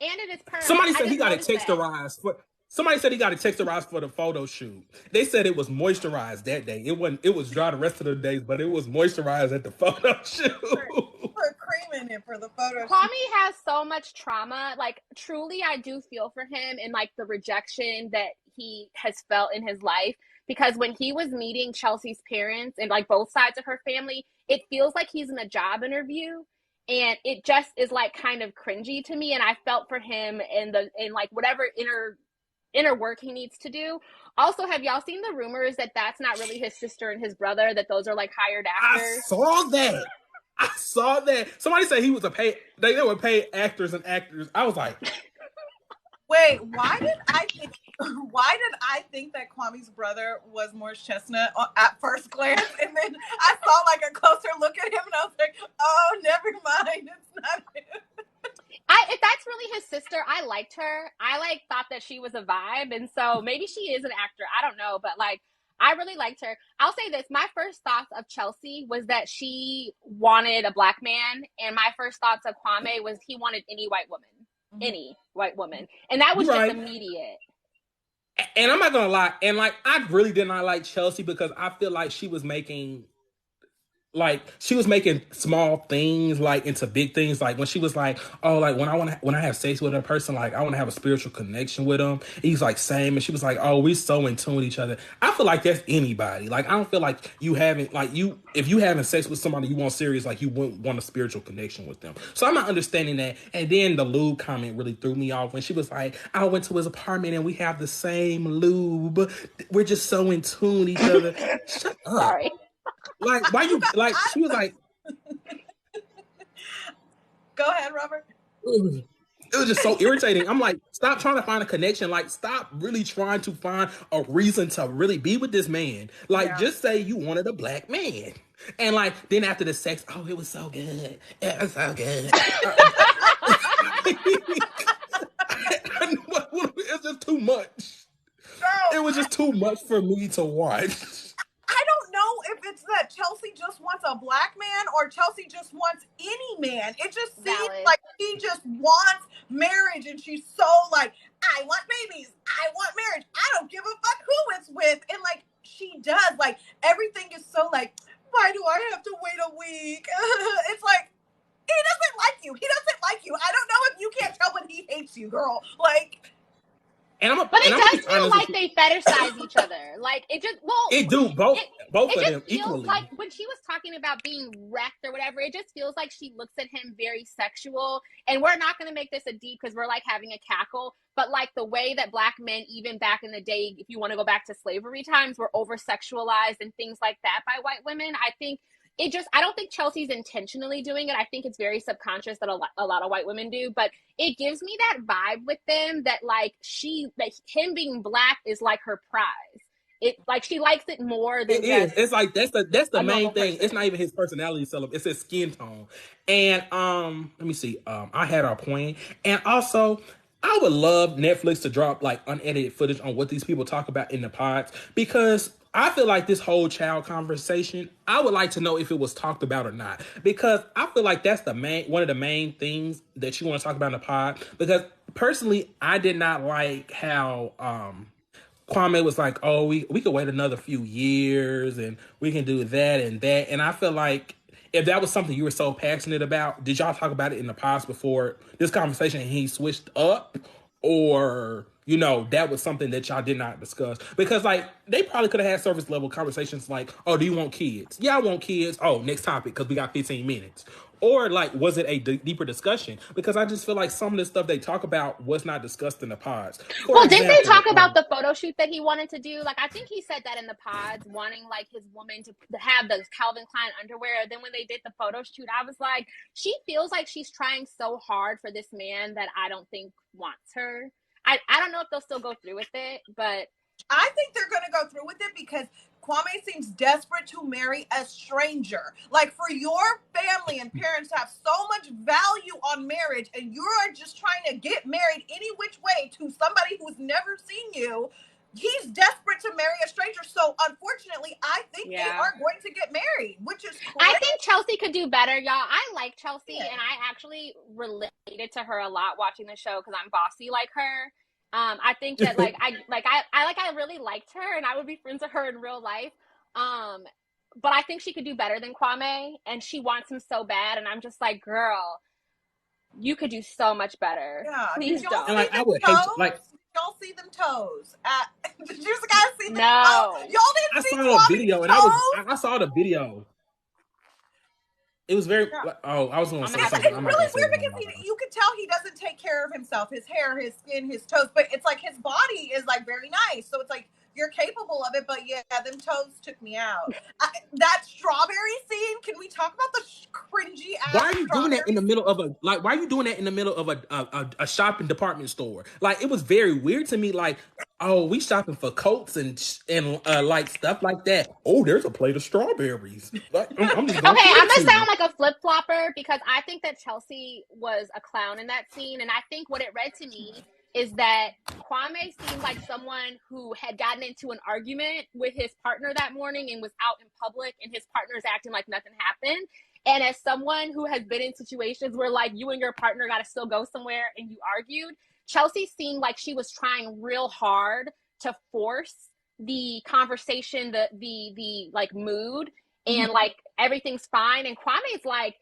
And it is permed. Somebody I said he just got it noticed that. texturized for. Somebody said he got it texturized for the photo shoot. They said it was moisturized that day. It wasn't. It was dry the rest of the days, but it was moisturized at the photo shoot. Put cream in it for the photo shoot. Kwame has so much trauma. Like, truly, I do feel for him and like the rejection that he has felt in his life. Because when he was meeting Chelsea's parents and like both sides of her family, it feels like he's in a job interview. And it just is like kind of cringy to me. And I felt for him in like whatever inner work he needs to do. Also, have y'all seen the rumors that that's not really his sister and his brother, that those are like hired actors? I saw that. Somebody said he was they would pay actors and actors. I was like, wait, why did I think that Kwame's brother was Morris Chestnut at first glance? And then I saw like a closer look at him and I was like, oh, never mind. It's not him. If that's really his sister, I liked her. I like thought that she was a vibe, and so maybe she is an actor. I don't know, but like I really liked her. I'll say this: my first thoughts of Chelsea was that she wanted a black man, and my first thoughts of Kwame was he wanted any white woman, and that was just immediate. And I'm not gonna lie, and like I really did not like Chelsea because I feel like she was making small things like into big things. Like when she was like, oh, like when I have sex with a person, like I want to have a spiritual connection with them. He's like, same. And she was like, oh, we're so in tune with each other. I feel like that's anybody. Like I don't feel like if you having sex with somebody you want serious, like you wouldn't want a spiritual connection with them. So I'm not understanding that. And then the lube comment really threw me off when she was like, I went to his apartment and we have the same lube. We're just so in tune with each other. Shut up. Sorry. Like, why you, like, she was like... Go ahead, Robert. It was just so irritating. I'm like, stop trying to find a connection. Like, stop really trying to find a reason to really be with this man. Like, just say you wanted a black man. And, like, then after the sex, oh, it was so good. It was so good. It's just too much. No, it was just too much for me to watch. I don't know if it's that Chelsea just wants a black man or Chelsea just wants any man. It just seems like she just wants marriage and she's so like, I want babies. I want marriage. I don't give a fuck who it's with. And like, she does. Like, everything is so like, why do I have to wait a week? It's like, he doesn't like you. He doesn't like you. I don't know if you can't tell when he hates you, girl. Like... But it does feel like they fetishize each other. Like it just it do both of them equally. Like when she was talking about being wrecked or whatever, it just feels like she looks at him very sexual. And we're not going to make this a deep because we're like having a cackle. But like the way that black men, even back in the day, if you want to go back to slavery times, were over sexualized and things like that by white women. I don't think Chelsea's intentionally doing it. I think it's very subconscious that a lot of white women do, but it gives me that vibe with them that like him being black is like her prize. It like she likes it more than it's like that's the main thing. Person. It's not even his personality, it's his skin tone. And let me see. I had our point, and also I would love Netflix to drop like unedited footage on what these people talk about in the pods because I feel like this whole child conversation, I would like to know if it was talked about or not. Because I feel like that's one of the main things that you want to talk about in the pod. Because personally, I did not like how Kwame was like, oh, we could wait another few years and we can do that and that. And I feel like if that was something you were so passionate about, did y'all talk about it in the pods before this conversation and he switched up? Or you know, that was something that y'all did not discuss. Because, like, they probably could have had service level conversations like, oh, do you want kids? Yeah, I want kids. Oh, next topic, because we got 15 minutes. Or, like, was it a deeper discussion? Because I just feel like some of the stuff they talk about was not discussed in the pods. For Well, didn't they example, talk about the photo shoot that he wanted to do? Like, I think he said that in the pods, wanting like his woman to have the Calvin Klein underwear. Then when they did the photo shoot, I was like, she feels like she's trying so hard for this man that I don't think wants her. I don't know if they'll still go through with it, but I think they're going to go through with it because Kwame seems desperate to marry a stranger. Like, for your family and parents to have so much value on marriage, and you are just trying to get married any which way to somebody who's never seen you, he's desperate to marry a stranger. So, unfortunately, I think they are going to get married, which is great. I think Chelsea could do better, y'all. I like Chelsea, and I actually related to her a lot watching the show because I'm bossy like her. I think that I really liked her, and I would be friends with her in real life. But I think she could do better than Kwame, and she wants him so bad, and I'm just like, girl, you could do so much better. Yeah, please don't. And like, I would hate to, like, y'all see them toes? Did you guys see them no. toes? Y'all didn't see the video, and toes? I saw the video. It was very. Yeah. I was going to say something. It's really weird because you could tell he doesn't take care of himself. His hair, his skin, his toes. But it's like his body is like very nice. So it's like you're capable of it. But yeah, them toes took me out. That strawberry scene. Can we talk about the cringy ass? Why are you doing that in the middle of why are you doing that in the middle of a shopping department store? Like, it was very weird to me. Like, oh, we shopping for coats and like stuff like that. Oh, there's a plate of strawberries. Like, I'm just gonna I'm gonna sound like a flip flopper because I think that Chelsea was a clown in that scene, and I think what it read to me is that Kwame seemed like someone who had gotten into an argument with his partner that morning and was out in public, and his partner's acting like nothing happened. And as someone who has been in situations where like you and your partner got to still go somewhere and you argued, Chelsea seemed like she was trying real hard to force the conversation, the like mood, and like everything's fine. And Kwame's like,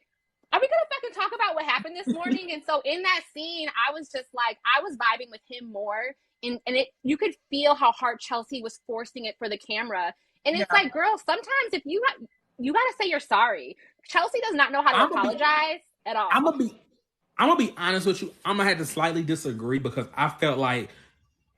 are we gonna fucking talk about what happened this morning? And so in that scene, I was just like, I was vibing with him more, and you could feel how hard Chelsea was forcing it for the camera. And it's like, girl, sometimes if you gotta say you're sorry. Chelsea does not know how to apologize at all. I'm gonna be honest with you. I'm gonna have to slightly disagree because I felt like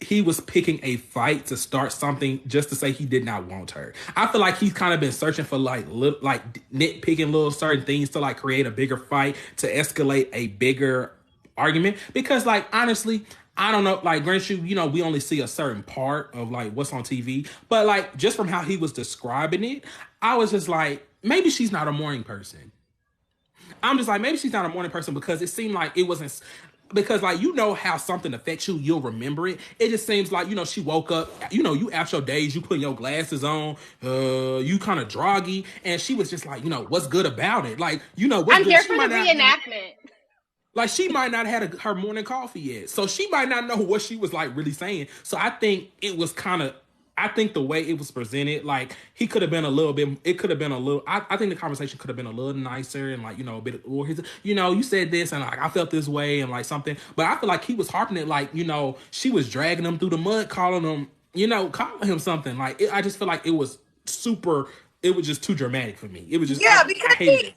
he was picking a fight to start something just to say he did not want her. I feel like he's kind of been searching for like nitpicking little certain things to like create a bigger fight, to escalate a bigger argument. Because like, honestly, I don't know, like, granted, you know, we only see a certain part of like what's on TV, but like just from how he was describing it, I was just like, maybe she's not a morning person. I'm just like, maybe she's not a morning person because it seemed like it wasn't. Because, like, you know how something affects you, you'll remember it. It just seems like, you know, she woke up, you know, you after your days, you put your glasses on, you kind of droggy, and she was just like, you know, what's good about it? Like, you know, I'm here for the reenactment. Like, she might not have had her morning coffee yet. So she might not know what she was, like, really saying. So I think it was kind of, I think the way it was presented, like, he could have been a little bit, it could have been a little, I think the conversation could have been a little nicer and, like, you know, a bit, or his, you know, you said this and, like, I felt this way and, like, something. But I feel like he was harping it, like, you know, she was dragging him through the mud, calling him something. Like, I just feel like it was it was just too dramatic for me. It was just, because they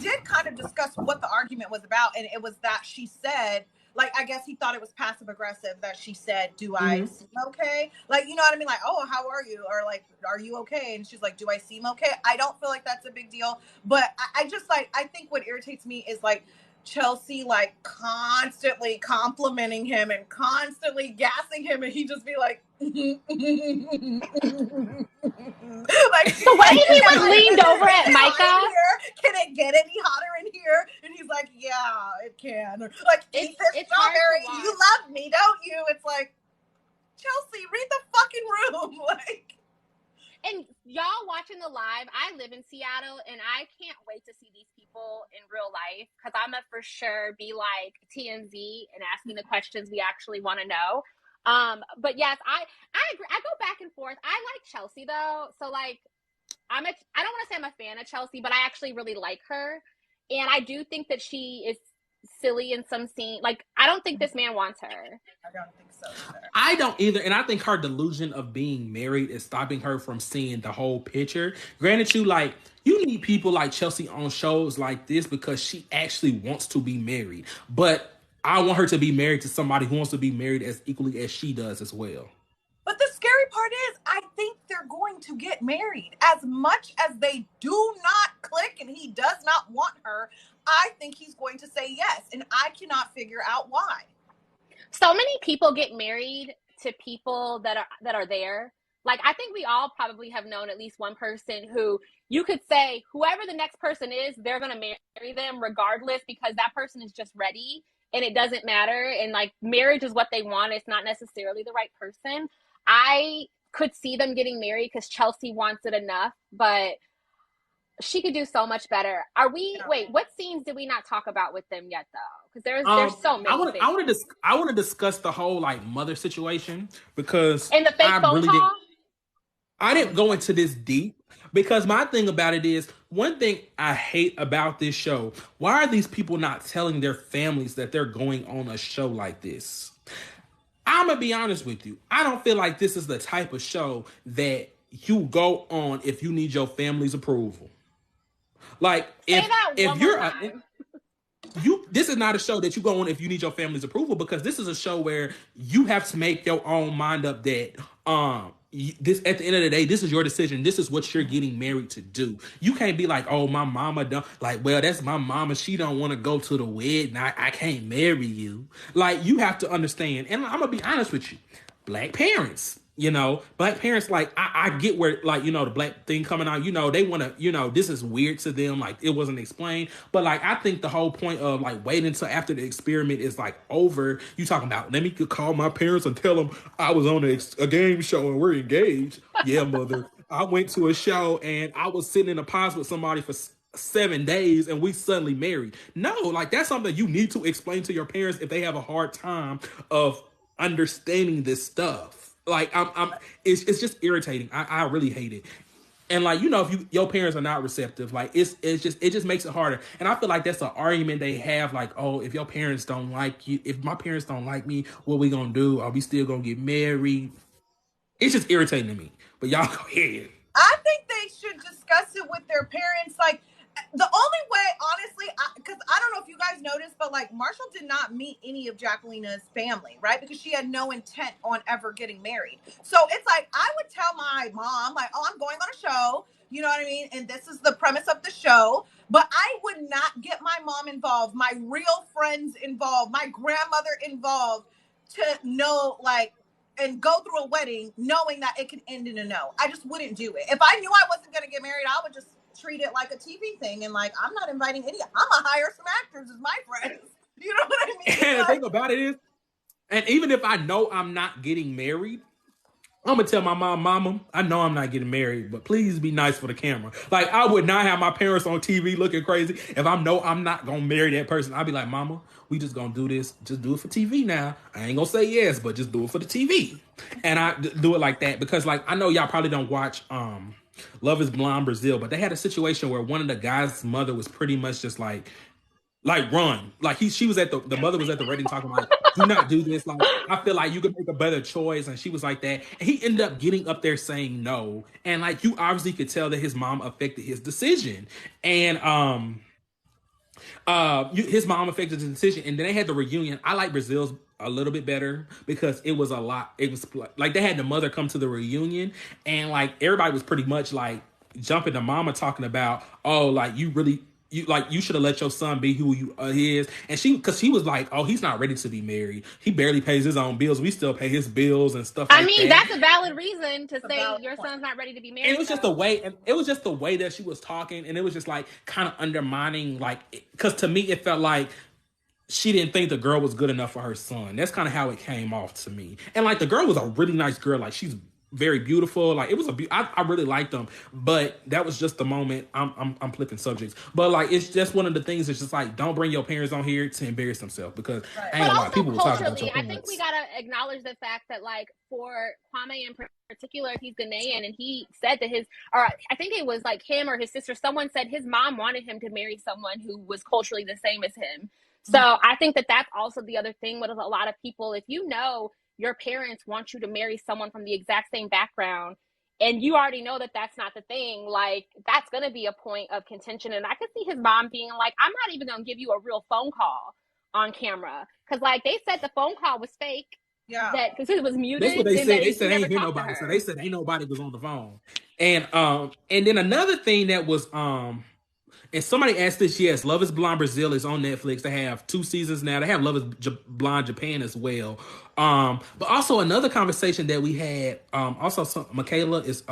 did kind of discuss what the argument was about, and it was that she said, like, I guess he thought it was passive aggressive that she said, do I seem okay? Like, you know what I mean? Like, oh, how are you? Or like, are you okay? And she's like, do I seem okay? I don't feel like that's a big deal. But I just like, I think what irritates me is like Chelsea, like, constantly complimenting him and constantly gassing him. And he just be like, like, the way he was leaned over at Micah. Can it get any hotter in here? And he's like, yeah, it can. Or, like, eat this strawberry. You love me, don't you? It's like, Chelsea, read the fucking room. Like, and y'all watching the live, I live in Seattle, and I can't wait to see these people in real life because I'm gonna for sure be like TMZ and asking the questions we actually want to know. But yes, I agree. I go back and forth. I like Chelsea though, so like I don't want to say I'm a fan of Chelsea, but I actually really like her, and I do think that she is silly in some scene. Like, I don't think this man wants her. I don't think so either. I don't either, and I think her delusion of being married is stopping her from seeing the whole picture. Granted, you need people like Chelsea on shows like this because she actually wants to be married. But I want her to be married to somebody who wants to be married as equally as she does as well. But the scary part is, I think they're going to get married. As much as they do not click and he does not want her, I think he's going to say yes. And I cannot figure out why. So many people get married to people that are there. Like, I think we all probably have known at least one person who you could say, whoever the next person is, they're going to marry them regardless, because that person is just ready and it doesn't matter. And like, marriage is what they want. It's not necessarily the right person. I could see them getting married because Chelsea wants it enough, but she could do so much better. Wait, what scenes did we not talk about with them yet, though? Because there's so many. I want to discuss the whole like mother situation, because and the fake phone call. I didn't go into this deep because my thing about it is, one thing I hate about this show, why are these people not telling their families that they're going on a show like this? I'm going to be honest with you. I don't feel like this is the type of show that you go on if you need your family's approval. Like, if this is not a show that you go on if you need your family's approval, because this is a show where you have to make your own mind up that this, at the end of the day, this is your decision. This is what you're getting married to do. You can't be like, oh, my mama don't, like, well, that's my mama, she don't want to go to the wedding, I can't marry you. Like, you have to understand, and I'm gonna be honest with you, black parents, like, I get where, like, the black thing coming out, they want to, this is weird to them, like, it wasn't explained, but, like, I think the whole point of, like, waiting until after the experiment is, like, over, you talking about, let me call my parents and tell them I was on a game show and we're engaged. Yeah, mother, I went to a show and I was sitting in a pause with somebody for 7 days and we suddenly married. No, like, that's something you need to explain to your parents if they have a hard time of understanding this stuff. Like, it's just irritating. I really hate it. And, like, if your parents are not receptive, like, it just makes it harder. And I feel like that's an argument they have, like, oh, if your parents don't like you, if my parents don't like me, what we gonna do? Are we still gonna get married? It's just irritating to me. But y'all go ahead. I think they should discuss it with their parents. Like, the only way, honestly, because I don't know if you guys noticed, but like, Marshall did not meet any of Jacquelina's family, right? Because she had no intent on ever getting married. So it's like, I would tell my mom, like, oh, I'm going on a show, you know what I mean? And this is the premise of the show. But I would not get my mom involved, my real friends involved, my grandmother involved, to know, like, and go through a wedding knowing that it can end in a no. I just wouldn't do it. If I knew I wasn't going to get married, I would just treat it like a TV thing, and like, I'm not inviting any. I'm gonna hire some actors as my friends. You know what I mean? And the thing about it is, and even if I know I'm not getting married, I'm gonna tell my mama, I know I'm not getting married, but please be nice for the camera. Like, I would not have my parents on TV looking crazy if I know I'm not gonna marry that person. I'd be like, mama, we just gonna do this. Just do it for TV now. I ain't gonna say yes, but just do it for the TV. And I do it like that because, like, I know y'all probably don't watch Love is Blind Brazil, but they had a situation where one of the guys' mother was pretty much just like run. Like, she was at the mother was at the wedding talking like, do not do this. Like, I feel like you could make a better choice. And she was like that. And he ended up getting up there saying no. And like, you obviously could tell that his mom affected his decision. And his mom affected the decision. And then they had the reunion. I like Brazil's a little bit better because it was a lot. It was like they had the mother come to the reunion, and like everybody was pretty much like jumping to mama talking about, oh, like you should have let your son be who you is. And because he was like, oh, he's not ready to be married. He barely pays his own bills. We still pay his bills and stuff. I mean, that's a valid reason to say your son's not ready to be married. And it was just the way, and it was just the way that she was talking, and it was just like kind of undermining, like, because to me it felt like she didn't think the girl was good enough for her son. That's kind of how it came off to me. And like, the girl was a really nice girl. Like, she's very beautiful. Like, it was I really liked them, but that was just the moment. I'm flipping subjects, but like, it's just one of the things that's just like, don't bring your parents on here to embarrass themselves, because I ain't gonna lie, people will talk about your parents. I think we gotta acknowledge the fact that, like, for Kwame in particular, he's Ghanaian, and he said that I think it was like him or his sister, someone said his mom wanted him to marry someone who was culturally the same as him. So I think that that's also the other thing with a lot of people. If you know your parents want you to marry someone from the exact same background, and you already know that that's not the thing, like, that's going to be a point of contention. And I could see his mom being like, I'm not even going to give you a real phone call on camera. Because, like, they said the phone call was fake. Yeah. That because it was muted. That's what they said. They said never ain't hear talked to nobody. So her. they said ain't nobody was on the phone. And then another thing that was and somebody asked this, yes, Love is Blind Brazil is on Netflix. They have 2 seasons now. They have Love is Blind Japan as well. But also another conversation that we had, Michaela is,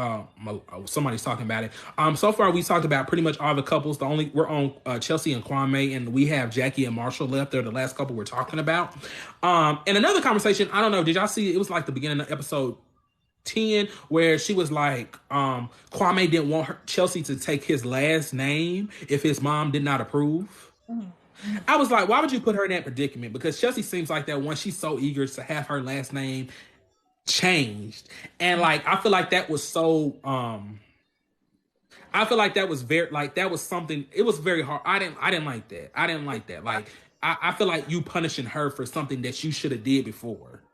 somebody's talking about it. So far we talked about pretty much all the couples. We're on Chelsea and Kwame, and we have Jackie and Marshall left. They're the last couple we're talking about. And another conversation, I don't know, did y'all see, it was like the beginning of episode 10 where she was like, Kwame didn't want Chelsea to take his last name if his mom did not approve. I was like, why would you put her in that predicament? Because Chelsea seems like that one. She's so eager to have her last name changed. And like, I feel like that was so, I feel like that was very, like, that was something, it was very hard. I didn't like that. I didn't like that. Like, I feel like you punishing her for something that you should have did before.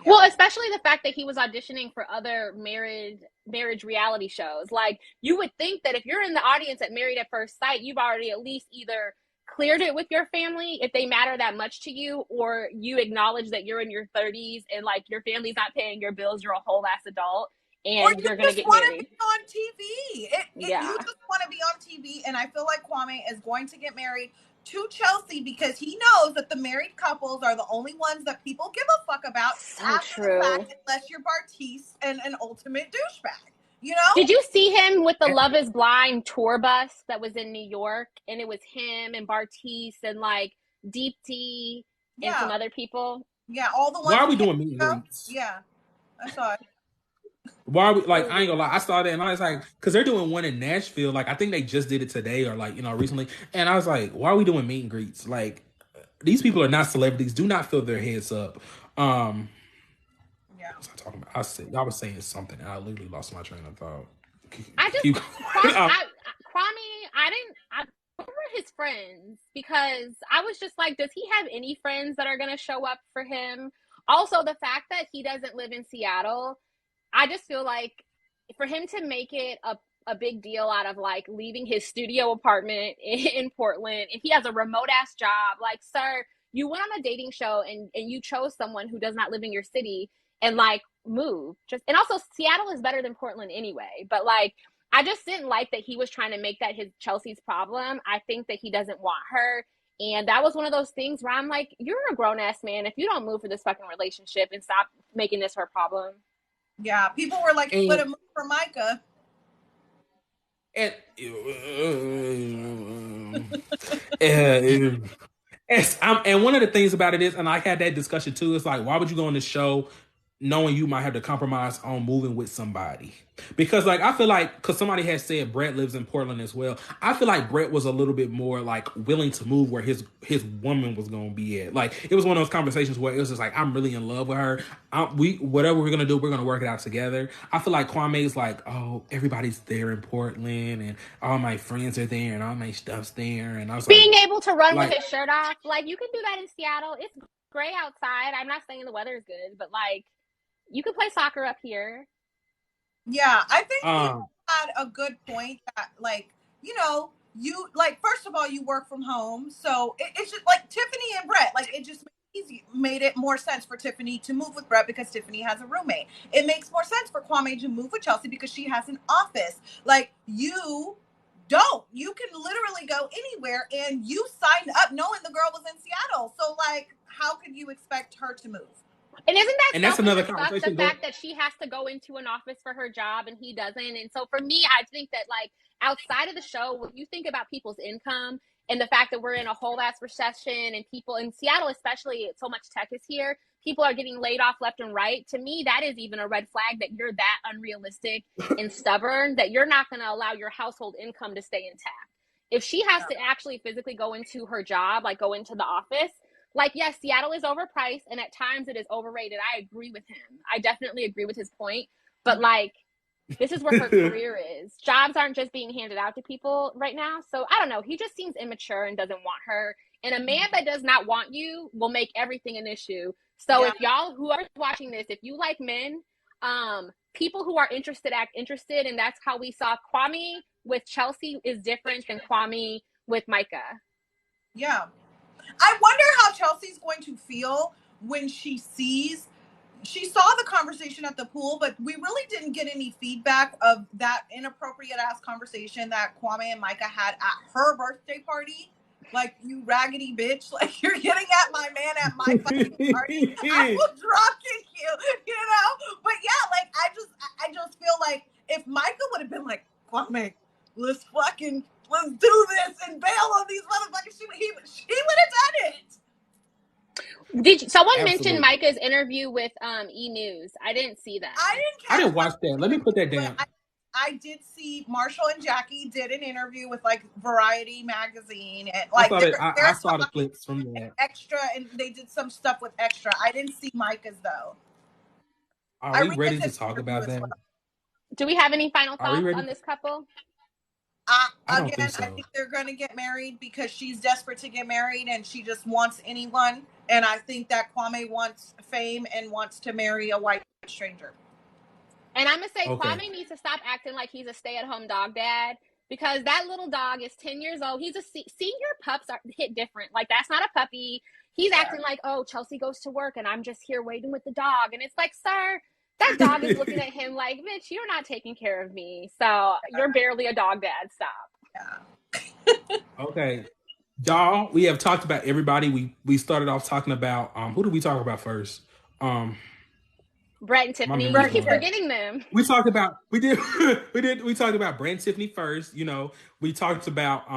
Well, especially the fact that he was auditioning for other marriage reality shows. Like, you would think that if you're in the audience at Married at First Sight, you've already at least either cleared it with your family if they matter that much to you, or you acknowledge that you're in your 30s and like your family's not paying your bills, you're a whole ass adult, and you're gonna get married. Be on TV. You just want to be on TV, and I feel like Kwame is going to get married to Chelsea because he knows that the married couples are the only ones that people give a fuck about. So true. The fact, unless you're Bartise and an ultimate douchebag. You know? Did you see him with the Love is Blind tour bus that was in New York? And it was him and Bartise and like Deepti and some other people. Yeah, all the ones. Why are we doing meet and greets? Yeah, I saw it. Why are we, like, I ain't gonna lie, I saw that and I was like, because they're doing one in Nashville. Like, I think they just did it today or like, recently. And I was like, why are we doing meet and greets? Like, these people are not celebrities. Do not fill their heads up. Yeah. What was I talking about? I was saying something and I literally lost my train of thought. Kwame, I remember his friends because I was just like, does he have any friends that are going to show up for him? Also, the fact that he doesn't live in Seattle, I just feel like for him to make it a big deal out of like leaving his studio apartment in Portland, if he has a remote ass job, like, sir, you went on a dating show and you chose someone who does not live in your city and like move. And also Seattle is better than Portland anyway. But like, I just didn't like that he was trying to make that his Chelsea's problem. I think that he doesn't want her. And that was one of those things where I'm like, you're a grown ass man. If you don't move for this fucking relationship and stop making this her problem. Yeah, people were like, split a move for Micah. And one of the things about it is, and I had that discussion too, it's like, why would you go on this show knowing you might have to compromise on moving with somebody? Because like, I feel like, because somebody has said Brett lives in Portland as well, I feel like Brett was a little bit more like willing to move where his woman was going to be at. Like, it was one of those conversations where it was just like, I'm really in love with her. Whatever we're going to do, we're going to work it out together. I feel like Kwame's like, oh, everybody's there in Portland and all my friends are there and all my stuff's there. And I was being able to run with his shirt off, like, you can do that in Seattle. It's gray outside. I'm not saying the weather is good, but like, you could play soccer up here. Yeah, I think you had a good point that, like, you like, first of all, you work from home, so it's just like Tiffany and Brett, like, it just made it more sense for Tiffany to move with Brett because Tiffany has a roommate. It makes more sense for Kwame to move with Chelsea because she has an office. Like, you don't. You can literally go anywhere, and you signed up knowing the girl was in Seattle. So, like, how could you expect her to move? And isn't that that's another conversation? The fact that she has to go into an office for her job and he doesn't. And so for me, I think that like outside of the show, when you think about people's income and the fact that we're in a whole ass recession and people in Seattle, especially, so much tech is here, people are getting laid off left and right. To me, that is even a red flag that you're that unrealistic and stubborn that you're not going to allow your household income to stay intact. If she has to actually physically go into her job, like go into the office, like, yes, Seattle is overpriced and at times it is overrated. I agree with him. I definitely agree with his point. But like, this is where her career is. Jobs aren't just being handed out to people right now. So I don't know. He just seems immature and doesn't want her. And a man that does not want you will make everything an issue. So if y'all, whoever's watching this, if you like men, people who are interested act interested, and that's how we saw Kwame with Chelsea is different than Kwame with Micah. Yeah. I wonder how Chelsea's going to feel when she saw the conversation at the pool, but we really didn't get any feedback of that inappropriate ass conversation that Kwame and Micah had at her birthday party. Like, you raggedy bitch, like, you're getting at my man at my fucking party. I will drop kick you, you know? But yeah, like, I just feel like if Micah would have been like, Kwame, let's do this and bail on these motherfuckers, she would have done it. Someone mentioned Micah's interview with E! News. I didn't see that. I didn't watch that. Let me put that down. I did see Marshall and Jackie did an interview with like Variety magazine, and like I saw the clips from that. Extra, and they did some stuff with Extra. I didn't see Micah's though. Are we ready to talk about that? Well. Do we have any final thoughts on this couple? I think they're going to get married because she's desperate to get married and she just wants anyone. And I think that Kwame wants fame and wants to marry a white stranger. And I'm going to say Kwame needs to stop acting like he's a stay-at-home dog dad, because that little dog is 10 years old. He's senior pups are hit different. Like, that's not a puppy. He's acting like, oh, Chelsea goes to work and I'm just here waiting with the dog. And it's like, sir, that dog is looking at him like, bitch, you're not taking care of me. So you're barely a dog dad. Stop. Yeah. Okay. Y'all, we have talked about everybody. We started off talking about, who did we talk about first? Brett and Tiffany. You keep forgetting them. We talked about we talked about Brett and Tiffany first. You know, we talked about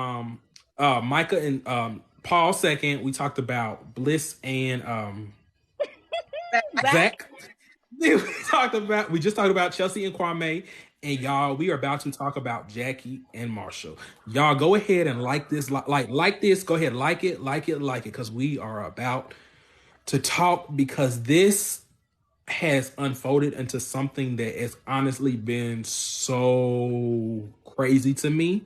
Micah and Paul second. We talked about Bliss and Zach. We just talked about Chelsea and Kwame. And y'all, we are about to talk about Jackie and Marshall. Y'all go ahead and like this. Like this. Go ahead, like it, because we are about to talk, because this has unfolded into something that has honestly been so crazy to me.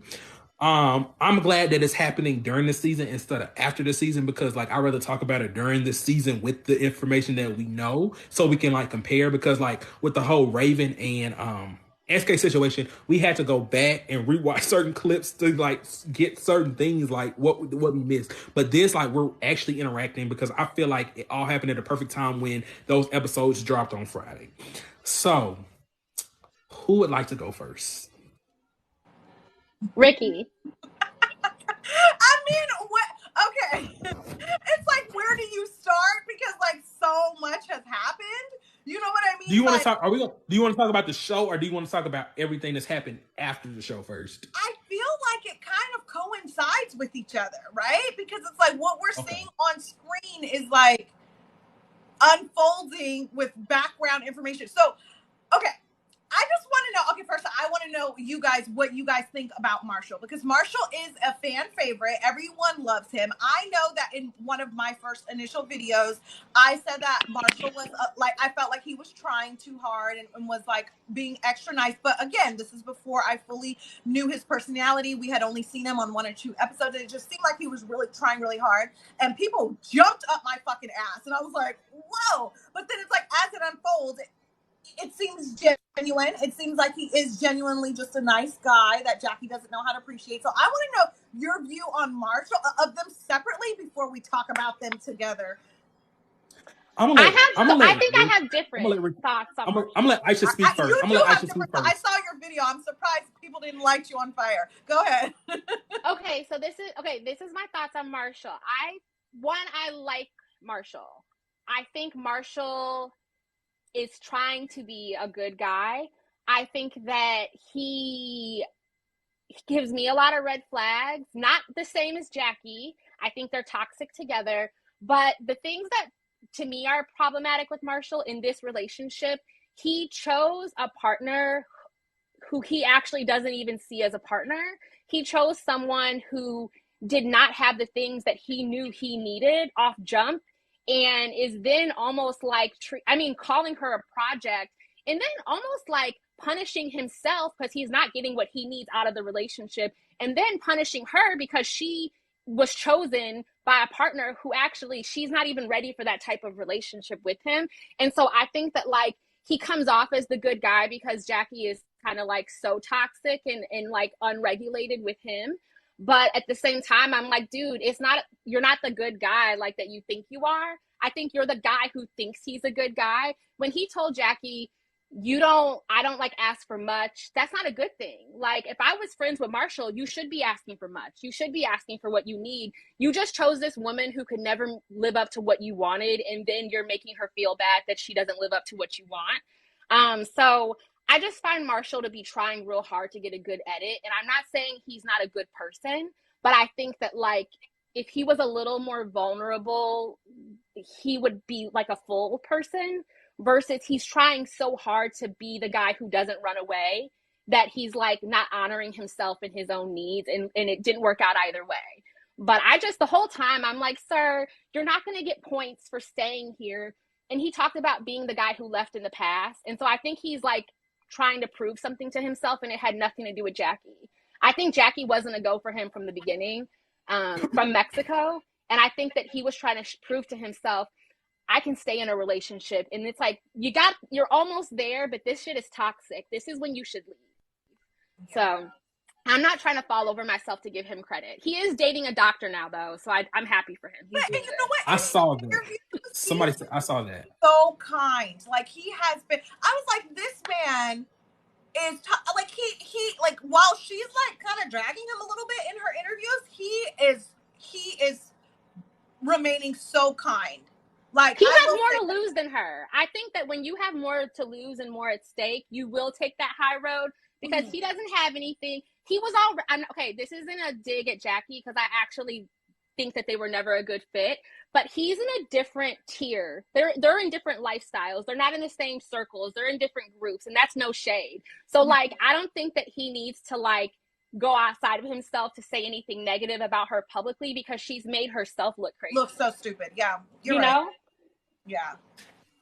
I'm glad that it's happening during the season instead of after the season, because like I'd rather talk about it during the season with the information that we know, so we can like compare. Because like with the whole Raven and SK situation, we had to go back and rewatch certain clips to like get certain things like what we missed. But this, like, we're actually interacting, because I feel like it all happened at the perfect time when those episodes dropped on Friday. So, who would like to go first? Ricky. I mean, what? Okay. It's like, where do you start? Because like so much has happened. You know what I mean? Do you want to talk? Do you want to talk about the show, or do you want to talk about everything that's happened after the show first? I feel like it kind of coincides with each other, right? Because it's like what we're seeing on screen is like unfolding with background information. So, okay. I just want to know, okay, first I want to know what you guys think about Marshall, because Marshall is a fan favorite. Everyone loves him. I know that in one of my first initial videos, I said that Marshall was I felt like he was trying too hard and was like being extra nice. But again, this is before I fully knew his personality. We had only seen him on 1 or 2 episodes, and it just seemed like he was really trying really hard. And people jumped up my fucking ass, and I was like, whoa. But then it's like, as it unfolds, it seems genuine. It seems like he is genuinely just a nice guy that Jackie doesn't know how to appreciate. So I want to know your view on Marshall, of them separately, before we talk about them together. I have different thoughts on Marshall. I'm going to let Aisha speak first. I saw your video. I'm surprised people didn't light you on fire. Go ahead. Okay, so this is my thoughts on Marshall. I like Marshall. I think Marshall is trying to be a good guy. I think that he gives me a lot of red flags. Not the same as Jackie. I think they're toxic together. But the things that to me are problematic with Marshall in this relationship, he chose a partner who he actually doesn't even see as a partner. He chose someone who did not have the things that he knew he needed off jump, and is then almost like, calling her a project, and then almost like punishing himself because he's not getting what he needs out of the relationship, and then punishing her because she was chosen by a partner who actually she's not even ready for that type of relationship with him. And so I think that like he comes off as the good guy because Jackie is kind of like so toxic and like unregulated with him. But at the same time, I'm like, dude, it's not, you're not the good guy like that you think you are. I think you're the guy who thinks he's a good guy. When he told Jackie, I don't like ask for much, that's not a good thing. Like, if I was friends with Marshall, you should be asking for much. You should be asking for what you need. You just chose this woman who could never live up to what you wanted, and then you're making her feel bad that she doesn't live up to what you want. So I just find Marshall to be trying real hard to get a good edit. And I'm not saying he's not a good person, but I think that like if he was a little more vulnerable, he would be like a full person, versus he's trying so hard to be the guy who doesn't run away that he's like not honoring himself and his own needs. And it didn't work out either way. But I just, the whole time I'm like, sir, you're not going to get points for staying here. And he talked about being the guy who left in the past. And so I think he's like trying to prove something to himself, and it had nothing to do with Jackie. I think Jackie wasn't a go for him from the beginning, from Mexico. And I think that he was trying to prove to himself, I can stay in a relationship. And it's like, you're almost there, but this shit is toxic. This is when you should leave. So I'm not trying to fall over myself to give him credit. He is dating a doctor now, though, so I'm happy for him. But you know what? I saw that. Somebody said I saw that. So kind. Like, he has been. I was like, this man is like he like, while she's like kind of dragging him a little bit in her interviews, he is remaining so kind. Like, he has more to lose than her. I think that when you have more to lose and more at stake, you will take that high road, because he doesn't have anything. He was all okay. This isn't a dig at Jackie, because I actually think that they were never a good fit. But he's in a different tier. They're in different lifestyles. They're not in the same circles. They're in different groups, and that's no shade. So like, I don't think that he needs to like go outside of himself to say anything negative about her publicly, because she's made herself look crazy. Look so stupid. Yeah, you right. know. Yeah.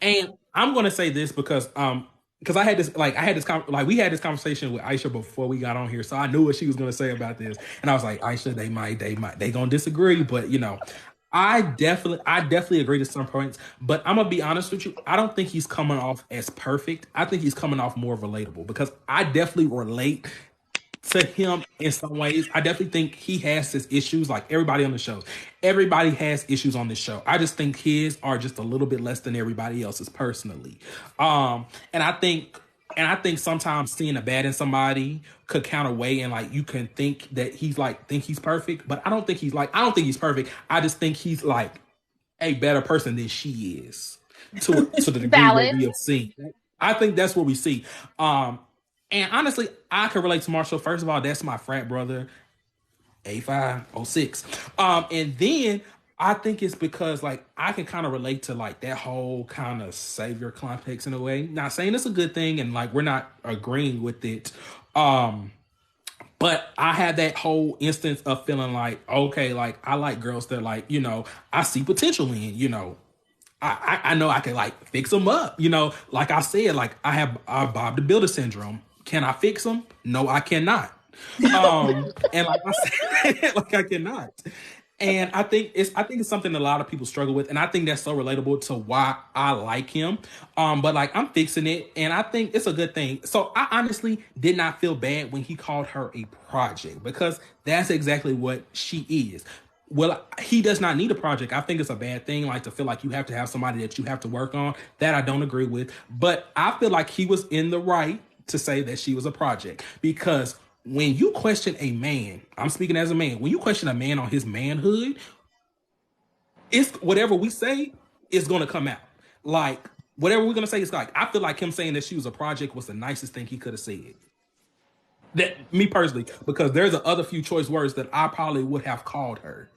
And I'm gonna say this because I had this we had this conversation with Aisha before we got on here, so I knew what she was gonna say about this, and I was like, Aisha, they gonna disagree, but you know, I definitely agree to some points, but I'm gonna be honest with you, I don't think he's coming off as perfect. I think he's coming off more relatable, because I definitely relate to him in some ways. I definitely think he has his issues, like everybody on the show. Everybody has issues on this show. I just think his are just a little bit less than everybody else's personally. And I think sometimes seeing a bad in somebody could counterweigh, and like you can think that think he's perfect, but I don't think he's perfect. I just think he's like a better person than she is to the degree that we have seen. I think that's what we see. And honestly, I can relate to Marshall. First of all, that's my frat brother, A506. And then I think it's because like I can kind of relate to like that whole kind of savior complex in a way. Not saying it's a good thing, and like we're not agreeing with it. But I had that whole instance of feeling like, okay, like I like girls that like, you know, I see potential in, you know. I know I can like fix them up, you know. Like I said, like I have Bob the Builder syndrome. Can I fix them? No, I cannot. And like I said, like I cannot. And I think it's something that a lot of people struggle with, and I think that's so relatable to why I like him. But like I'm fixing it, and I think it's a good thing. So I honestly did not feel bad when he called her a project, because that's exactly what she is. Well, he does not need a project. I think it's a bad thing, like to feel like you have to have somebody that you have to work on. That I don't agree with. But I feel like he was in the right to say that she was a project, because when you question a man, I'm speaking as a man, when you question a man on his manhood, it's whatever we say is going to come out. Like whatever we're going to say is like, I feel like him saying that she was a project was the nicest thing he could have said. That me personally, because there's a other few choice words that I probably would have called her.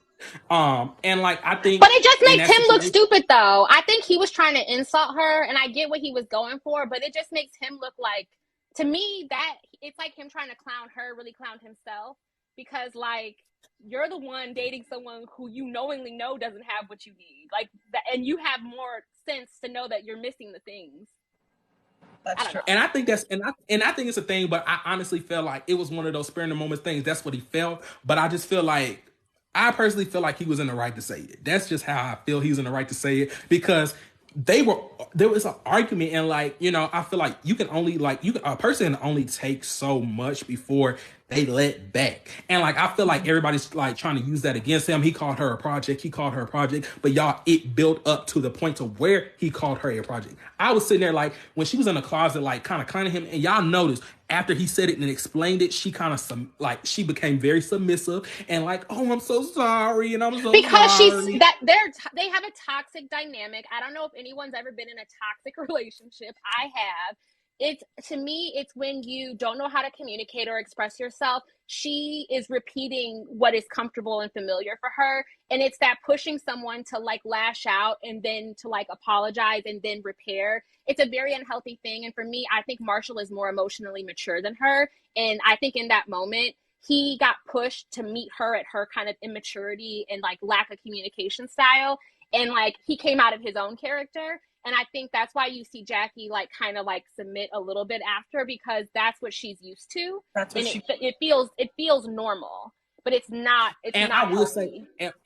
And like I think, but it just makes him look stupid though. I think he was trying to insult her, and I get what he was going for, but it just makes him look like, to me, that it's like him trying to clown her, really clown himself, because like you're the one dating someone who you knowingly know doesn't have what you need, like that, and you have more sense to know that you're missing the things. That's true. And I think that's and I think it's a thing, but I honestly felt like it was one of those spur in the moment things. That's what he felt, but I just feel like I personally feel like he was in the right to say it. That's just how I feel. He was in the right to say it because there was an argument, and like, you know, I feel like you can only like you can, a person can only take so much before they let back. And like, I feel like everybody's like trying to use that against him. He called her a project. He called her a project. But y'all, it built up to the point to where he called her a project. I was sitting there like when she was in the closet, like kind of clowning him, and y'all noticed after he said it and explained it, she kind of like she became very submissive and like, oh, I'm so sorry, and I'm so Because sorry. they have a toxic dynamic. I don't know if anyone's ever been in a toxic relationship. I have. It's, to me, it's when you don't know how to communicate or express yourself. She is repeating what is comfortable and familiar for her, and it's that pushing someone to like lash out and then to like apologize and then repair. It's a very unhealthy thing, and for me, I think Marshall is more emotionally mature than her, and I think in that moment he got pushed to meet her at her kind of immaturity and like lack of communication style, and like he came out of his own character. And I think that's why you see Jackie like kind of like submit a little bit after, because that's what she's used to, That's what and she. it feels normal, but it's And not I will say, healthy.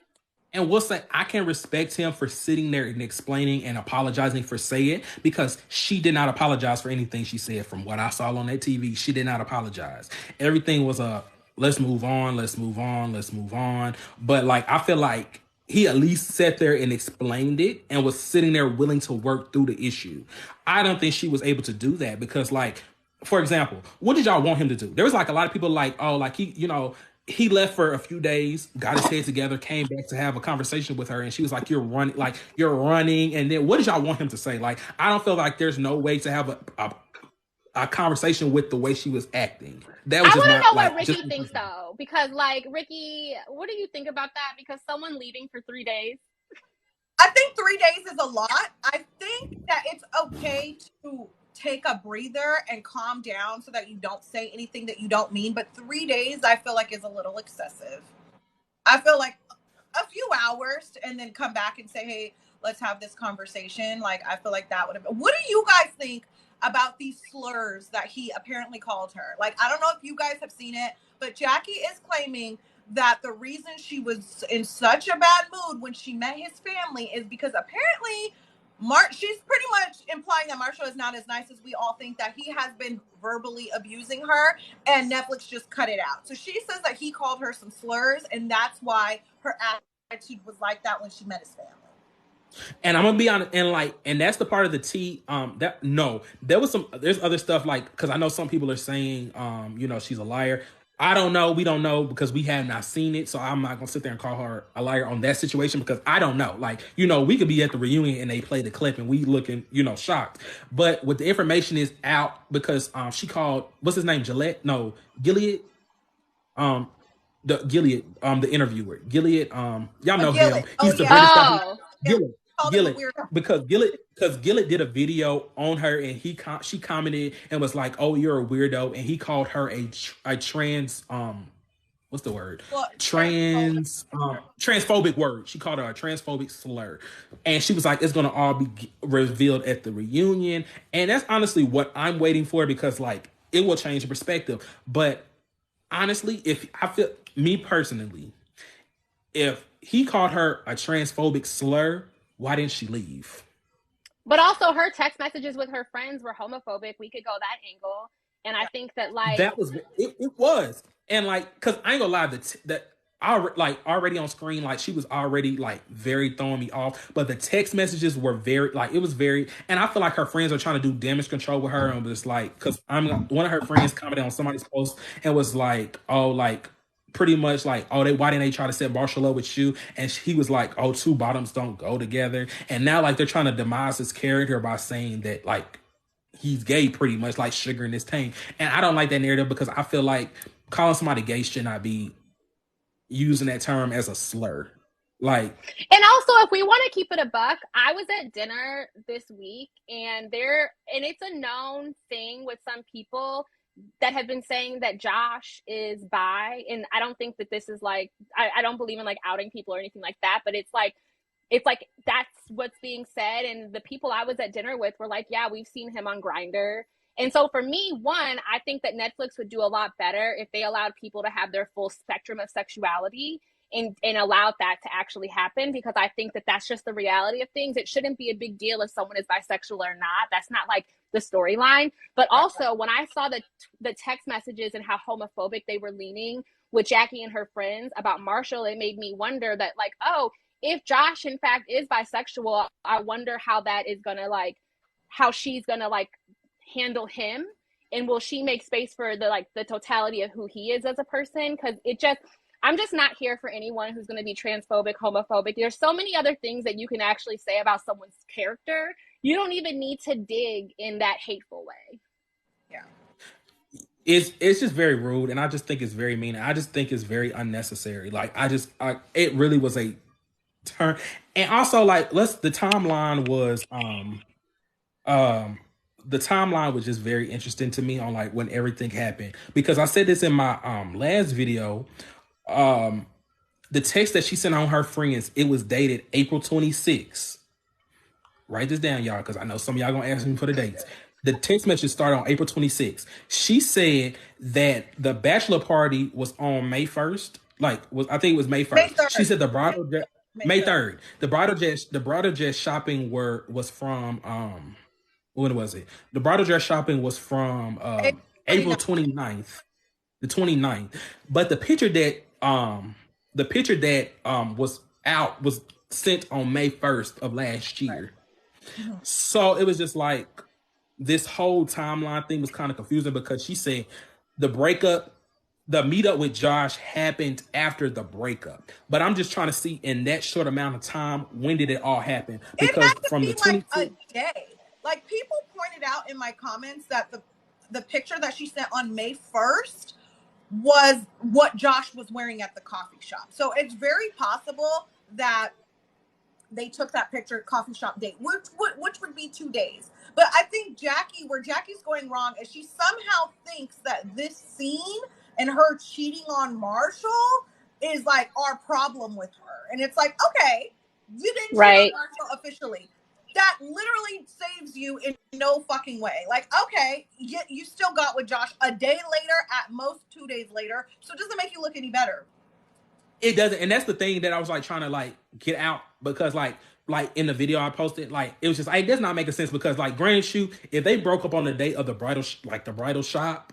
and we'll say I can respect him for sitting there and explaining and apologizing for saying it, because she did not apologize for anything she said. From what I saw on that TV, she did not apologize. Everything was a let's move on, let's move on, let's move on. But like, I feel like he at least sat there and explained it and was sitting there willing to work through the issue. I don't think she was able to do that because, like, for example, what did y'all want him to do? There was like a lot of people like, oh, like he, you know, he left for a few days, got his head together, came back to have a conversation with her, and she was like, you're running." And then what did y'all want him to say? Like, I don't feel like there's no way to have a conversation with the way she was acting. That I was want just to not know what like Ricky just. thinks though, because like Ricky, what do you think about that? Because someone leaving for 3 days. I think 3 days is a lot. I think that it's okay to take a breather and calm down so that you don't say anything that you don't mean. But 3 days, I feel like is a little excessive. I feel like a few hours and then come back and say, hey, let's have this conversation. Like, I feel like that would have been. What do you guys think about these slurs that he apparently called her? Like, I don't know if you guys have seen it, but Jackie is claiming that the reason she was in such a bad mood when she met his family is because apparently she's pretty much implying that Marshall is not as nice as we all think, that he has been verbally abusing her and Netflix just cut it out. So she says that he called her some slurs and that's why her attitude was like that when she met his family. And I'm gonna be honest, and like, and that's the part of the tea. That no, there was some. There's other stuff like, because I know some people are saying, you know, she's a liar. I don't know. We don't know because we have not seen it. So I'm not gonna sit there and call her a liar on that situation because I don't know. Like, you know, we could be at the reunion and they play the clip and we looking, you know, shocked. But with the information is out because she called, what's his name, Gillette? No, Gilead. Um, the Gilead, the interviewer, Gilead. Y'all know him. Gillet. Oh He's the yeah, British guy. Oh, Gilead. called him a Gillett, weird. because Gillett did a video on her and she commented and was like, "Oh, you're a weirdo," and he called her a trans what's the word, Well, transphobic. transphobic word. She called her a transphobic slur, and she was like, "It's gonna all be revealed at the reunion," and that's honestly what I'm waiting for because like it will change the perspective. But honestly, if I feel me personally, if he called her a transphobic slur, why didn't she leave? but also her text messages with her friends were homophobic. We could go that angle, and I think that like That was it was, and like, cause I ain't gonna lie, that like already on screen, like she was already like very throwing me off. But the text messages were very like it was very, and I feel like her friends are trying to do damage control with her, and was like, cause I'm one of her friends commented on somebody's post and was like, oh, like pretty much like, oh, why didn't they try to set Marshall up with you? And he was like, oh, two bottoms don't go together. And now like they're trying to demise his character by saying that like he's gay, pretty much like sugar in his tank. And I don't like that narrative because I feel like calling somebody gay should not be using that term as a slur. Like, And also, if we want to keep it a buck, I was at dinner this week, and it's a known thing with some people that have been saying that Josh is bi, and I don't think that this is like I don't believe in like outing people or anything like that, but it's like that's what's being said, and the people I was at dinner with were like, yeah, we've seen him on Grindr. And so for me, one, I think that Netflix would do a lot better if they allowed people to have their full spectrum of sexuality. and allowed that to actually happen, because I think that that's just the reality of things. It shouldn't be a big deal if someone is bisexual or not. That's not like the storyline. But also, when I saw the text messages and how homophobic they were leaning with Jackie and her friends about Marshall, it made me wonder that, like, oh, if Josh in fact is bisexual, I wonder how that is gonna, like, how she's gonna, like, handle him, and will she make space for the totality of who he is as a person? Because I'm just not here for anyone who's going to be transphobic, homophobic. There's so many other things that you can actually say about someone's character. You don't even need to dig in that hateful way. Yeah. It's just very rude, and I just think it's very mean. I just think it's very unnecessary. Like, it really was a turn. And also, like, the timeline was just very interesting to me on, like, when everything happened, because I said this in my last video. The text that she sent on her friends, it was dated April 26th. Write this down, y'all, because I know some of y'all gonna ask me for the dates. The text message started on April 26th. She said that the bachelor party was on May 1st. I think it was May 1st. May 3rd. She said the bridal May 3rd. The bridal dress shopping was from when was it? The bridal dress shopping was from April 29th. The 29th. But the picture that was out was sent on May 1st of last year. Right. So it was just like, this whole timeline thing was kind of confusing, because she said the meetup with Josh happened after the breakup. But I'm just trying to see, in that short amount of time, when did it all happen? Because from the 22nd, like a day. Like, people pointed out in my comments that the picture that she sent on May 1st was what Josh was wearing at the coffee shop. So it's very possible that they took that picture coffee shop date, which would be 2 days. But I think where Jackie's going wrong is she somehow thinks that this scene and her cheating on Marshall is like our problem with her. And it's like, okay, you didn't cheat on Marshall officially. That literally saves you in no fucking way. Like, okay, you still got with Josh a day later, at most 2 days later. So it doesn't make you look any better. It doesn't. And that's the thing that I was like trying to like get out, because like in the video I posted, like, it was just, it does not make a sense, because like, granted, shoot, if they broke up on the day of the bridal shop,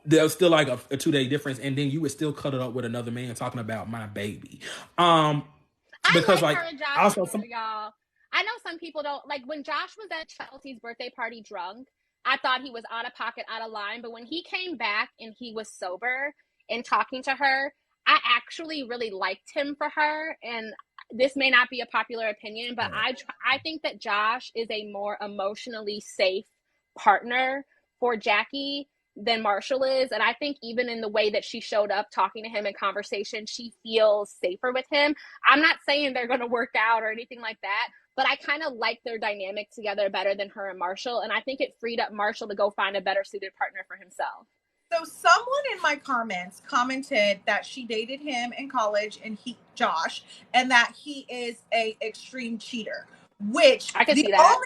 there's still like a 2-day difference, and then you would still cut it up with another man talking about my baby. Because like her and Josh, also y'all. I know some people don't like, when Josh was at Chelsea's birthday party drunk, I thought he was out of pocket, out of line. But when he came back and he was sober and talking to her, I actually really liked him for her. And this may not be a popular opinion, but I think that Josh is a more emotionally safe partner for Jackie than Marshall is. And I think even in the way that she showed up talking to him in conversation, she feels safer with him. I'm not saying they're going to work out or anything like that, but I kind of like their dynamic together better than her and Marshall. And I think it freed up Marshall to go find a better suited partner for himself. So someone in my comments commented that she dated him in college, and Josh, and that he is a extreme cheater. Which I can see that.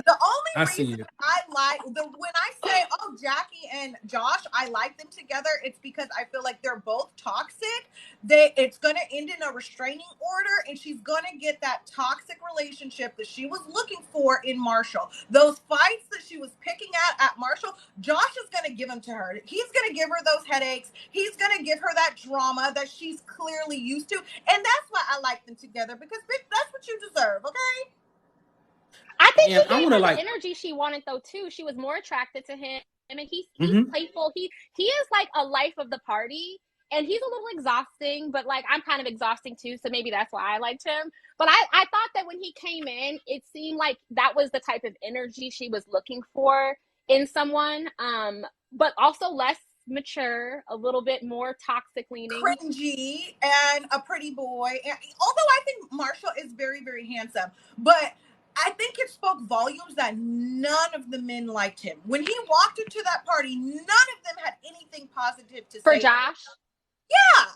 The only reason I like when I say, oh, Jackie and Josh, I like them together, it's because I feel like they're both toxic. It's going to end in a restraining order, and she's going to get that toxic relationship that she was looking for in Marshall. Those fights that she was picking at Marshall, Josh is going to give them to her. He's going to give her those headaches. He's going to give her that drama that she's clearly used to. And that's why I like them together, because bitch, that's what you deserve, okay? I think he gave her the energy she wanted, though, too. She was more attracted to him. I mean, he's playful. He is like a life of the party, and he's a little exhausting, but like, I'm kind of exhausting too, so maybe that's why I liked him. But I thought that when he came in, it seemed like that was the type of energy she was looking for in someone, but also less mature, a little bit more toxic leaning, cringy, and a pretty boy. And although I think Marshall is very, very handsome, but I think it spoke volumes that none of the men liked him. When he walked into that party, none of them had anything positive to say. For Josh? Yeah.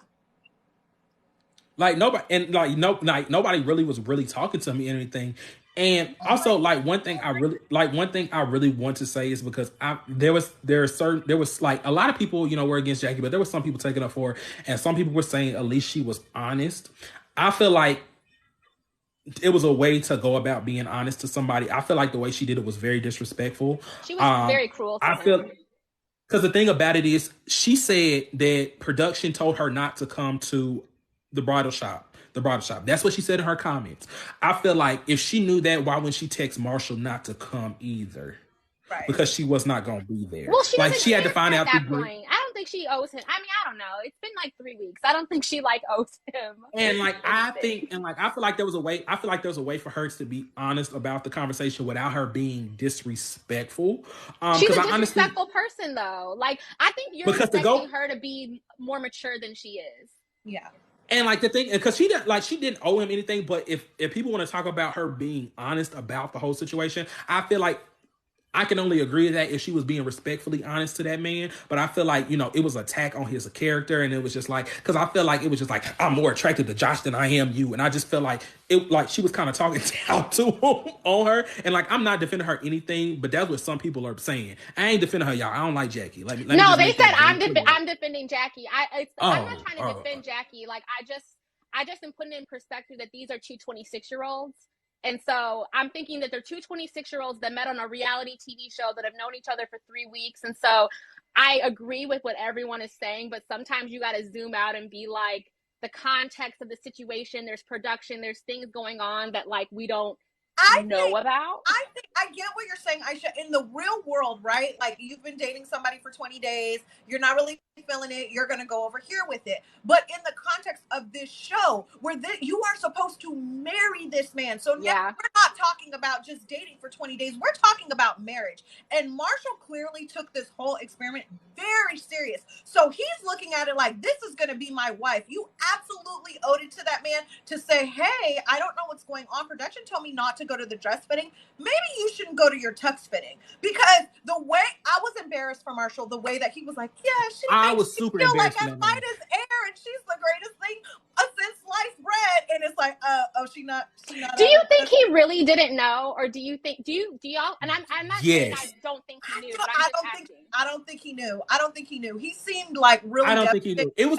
Like nobody, and like nobody really was really talking to me or anything. And also, like one thing I really want to say is because there was like a lot of people, were against Jackie, but there was some people taking up for her, and some people were saying at least she was honest. I feel like it was a way to go about being honest to somebody. I feel like the way she did it was very disrespectful. She was very cruel to I him. feel because the thing about it is, she said that production told her not to come to the bridal shop. The bridal shop. That's what she said in her comments. I feel like if she knew that, why wouldn't she text Marshall not to come either? Right. Because she was not going to be there. Well, she like she had to find out at that point. I don't think she owes him. I mean, I don't know. It's been like 3 weeks. I don't think she like owes him. And like I feel like there was a way. I feel like there was a way for her to be honest about the conversation without her being disrespectful. She's a disrespectful person, though. Like I think you're expecting her to be more mature than she is. Yeah. And like the thing, because she didn't owe him anything. But if people want to talk about her being honest about the whole situation, I feel like I can only agree to that if she was being respectfully honest to that man. But I feel like, it was an attack on his character. And it was just like, because I feel like it was just like, I'm more attracted to Josh than I am you. And I just feel like she was kind of talking down to him on her. And like, I'm not defending her anything, but that's what some people are saying. I ain't defending her, y'all. I don't like Jackie. No, they said I'm defending Jackie. I'm not trying to defend Jackie. Like, I just am putting in perspective that these are two 26-year-olds. And so I'm thinking that they're two 26-year-olds that met on a reality TV show that have known each other for 3 weeks. And so I agree with what everyone is saying, but sometimes you got to zoom out and be like, the context of the situation, there's production, there's things going on that like we don't know about. I think I get what you're saying, Aisha. In the real world, right? Like you've been dating somebody for 20 days, you're not really feeling it, you're gonna go over here with it. But in the context of this show, where you are supposed to marry this man, so now we're not talking about just dating for 20 days. We're talking about marriage. And Marshall clearly took this whole experiment very serious. So he's looking at it like, this is gonna be my wife. You absolutely owed it to that man to say, hey, I don't know what's going on. Production told me not to go to the dress fitting. Maybe you shouldn't go to your tux fitting. Because the way I was embarrassed for Marshall, the way that he was like, yeah, I was super feel like embarrassed. I might as air, and she's the greatest thing since sliced bread. And it's like, she not. Do you think he really didn't know, or do y'all? And I'm not saying I don't think he knew. I don't think he knew. I don't think he knew. He seemed like really. I don't think he knew. It was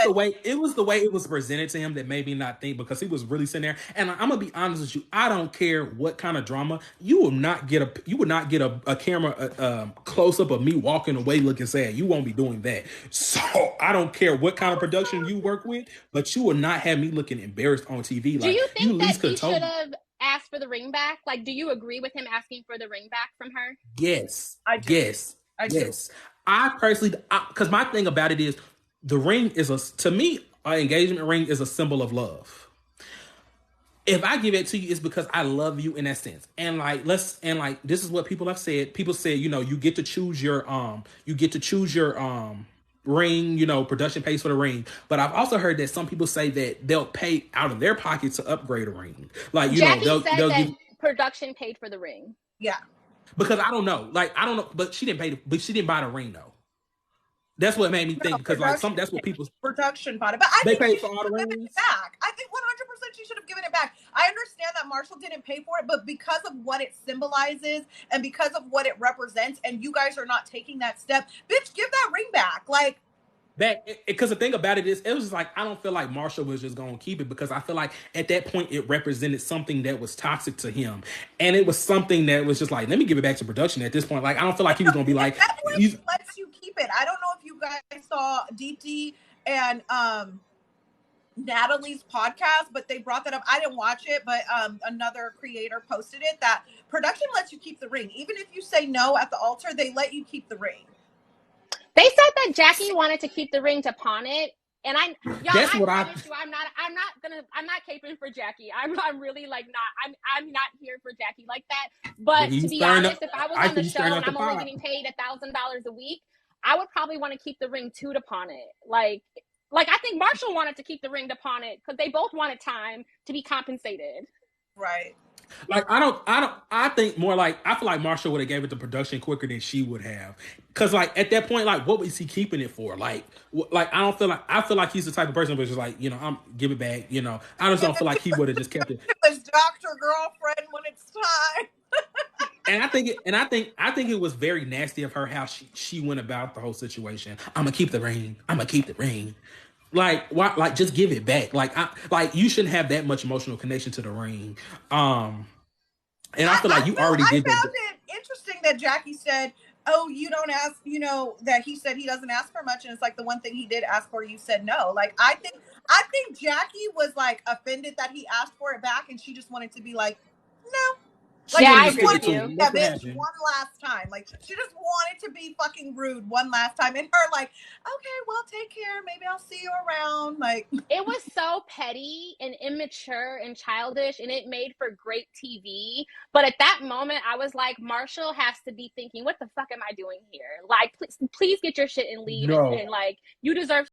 the way it was presented to him that made me not think, because he was really sitting there. And I'm gonna be honest with you. I don't care what kind of drama. You will not get a camera close up of me walking away looking sad. You won't be doing that. So I don't care what kind of production you work with, but you will not have me looking embarrassed on TV. Do you think that he should have asked for the ring back? Like, do you agree with him asking for the ring back from her? Yes. I do. Yes. I do. Yes. I personally, because my thing about it is, the ring is to me, an engagement ring is a symbol of love. If I give it to you, it's because I love you in that sense. And this is what people have said. People say, you get to choose your ring, production pays for the ring. But I've also heard that some people say that they'll pay out of their pocket to upgrade a ring. Like, Jackie said that production paid for the ring. Yeah. Because I don't know, but she didn't buy the ring though. That's what made me think, because that's what people production bought it. But I think paid she for all the rings back. I think 100% she should have given it back. I understand that Marshall didn't pay for it, but because of what it symbolizes and because of what it represents, and you guys are not taking that step, bitch, give that ring back. Like, because the thing about it is, it was just like, I don't feel like Marshall was just going to keep it, because I feel like at that point it represented something that was toxic to him, and it was something that was just like, let me give it back to production at this point. Like, I don't feel like he was going to be like, lets you keep it. I don't know if you guys saw Deepti and Natalie's podcast, but they brought that up. I didn't watch it, but another creator posted it, that production lets you keep the ring. Even if you say no at the altar, they let you keep the ring. They said that Jackie wanted to keep the ring to pawn it, and I'm not caping for Jackie. I'm really like I'm not here for Jackie like that. But to be honest, if I was on the show and I'm only getting paid $1,000 a week, I would probably want to keep the ring too to pawn it. Like I think Marshall wanted to keep the ring to pawn it because they both wanted time to be compensated. Right. Like, I think more like, I feel like Marshall would have gave it to production quicker than she would have. Cause like at that point, like, what was he keeping it for? Like I feel like he's the type of person who's just like, I'm give it back. I just don't feel like he would have just kept it. It was Dr. Girlfriend when it's time. And I think it was very nasty of her how she went about the whole situation. I'm gonna keep the ring. I'm gonna keep the ring. Like why? Like just give it back. Like you shouldn't have that much emotional connection to the ring. And I feel like you already I did that. found it interesting that Jackie said, "Oh, you don't ask." You know that he said he doesn't ask for much, and it's like the one thing he did ask for, you said no. Like I think Jackie was like offended that he asked for it back, and she just wanted to be like, no. Like Yeah, she I just agree with wanted to you. be That's a what bitch happened. one last time. Like she just wanted to be fucking rude one last time, and her like, okay, well, take care. Maybe I'll see you around. Like It was so petty and immature and childish, and it made for great TV. But at that moment, I was like, Marshall has to be thinking, what the fuck am I doing here? Like, please get your shit and leave. No. And like, you deserve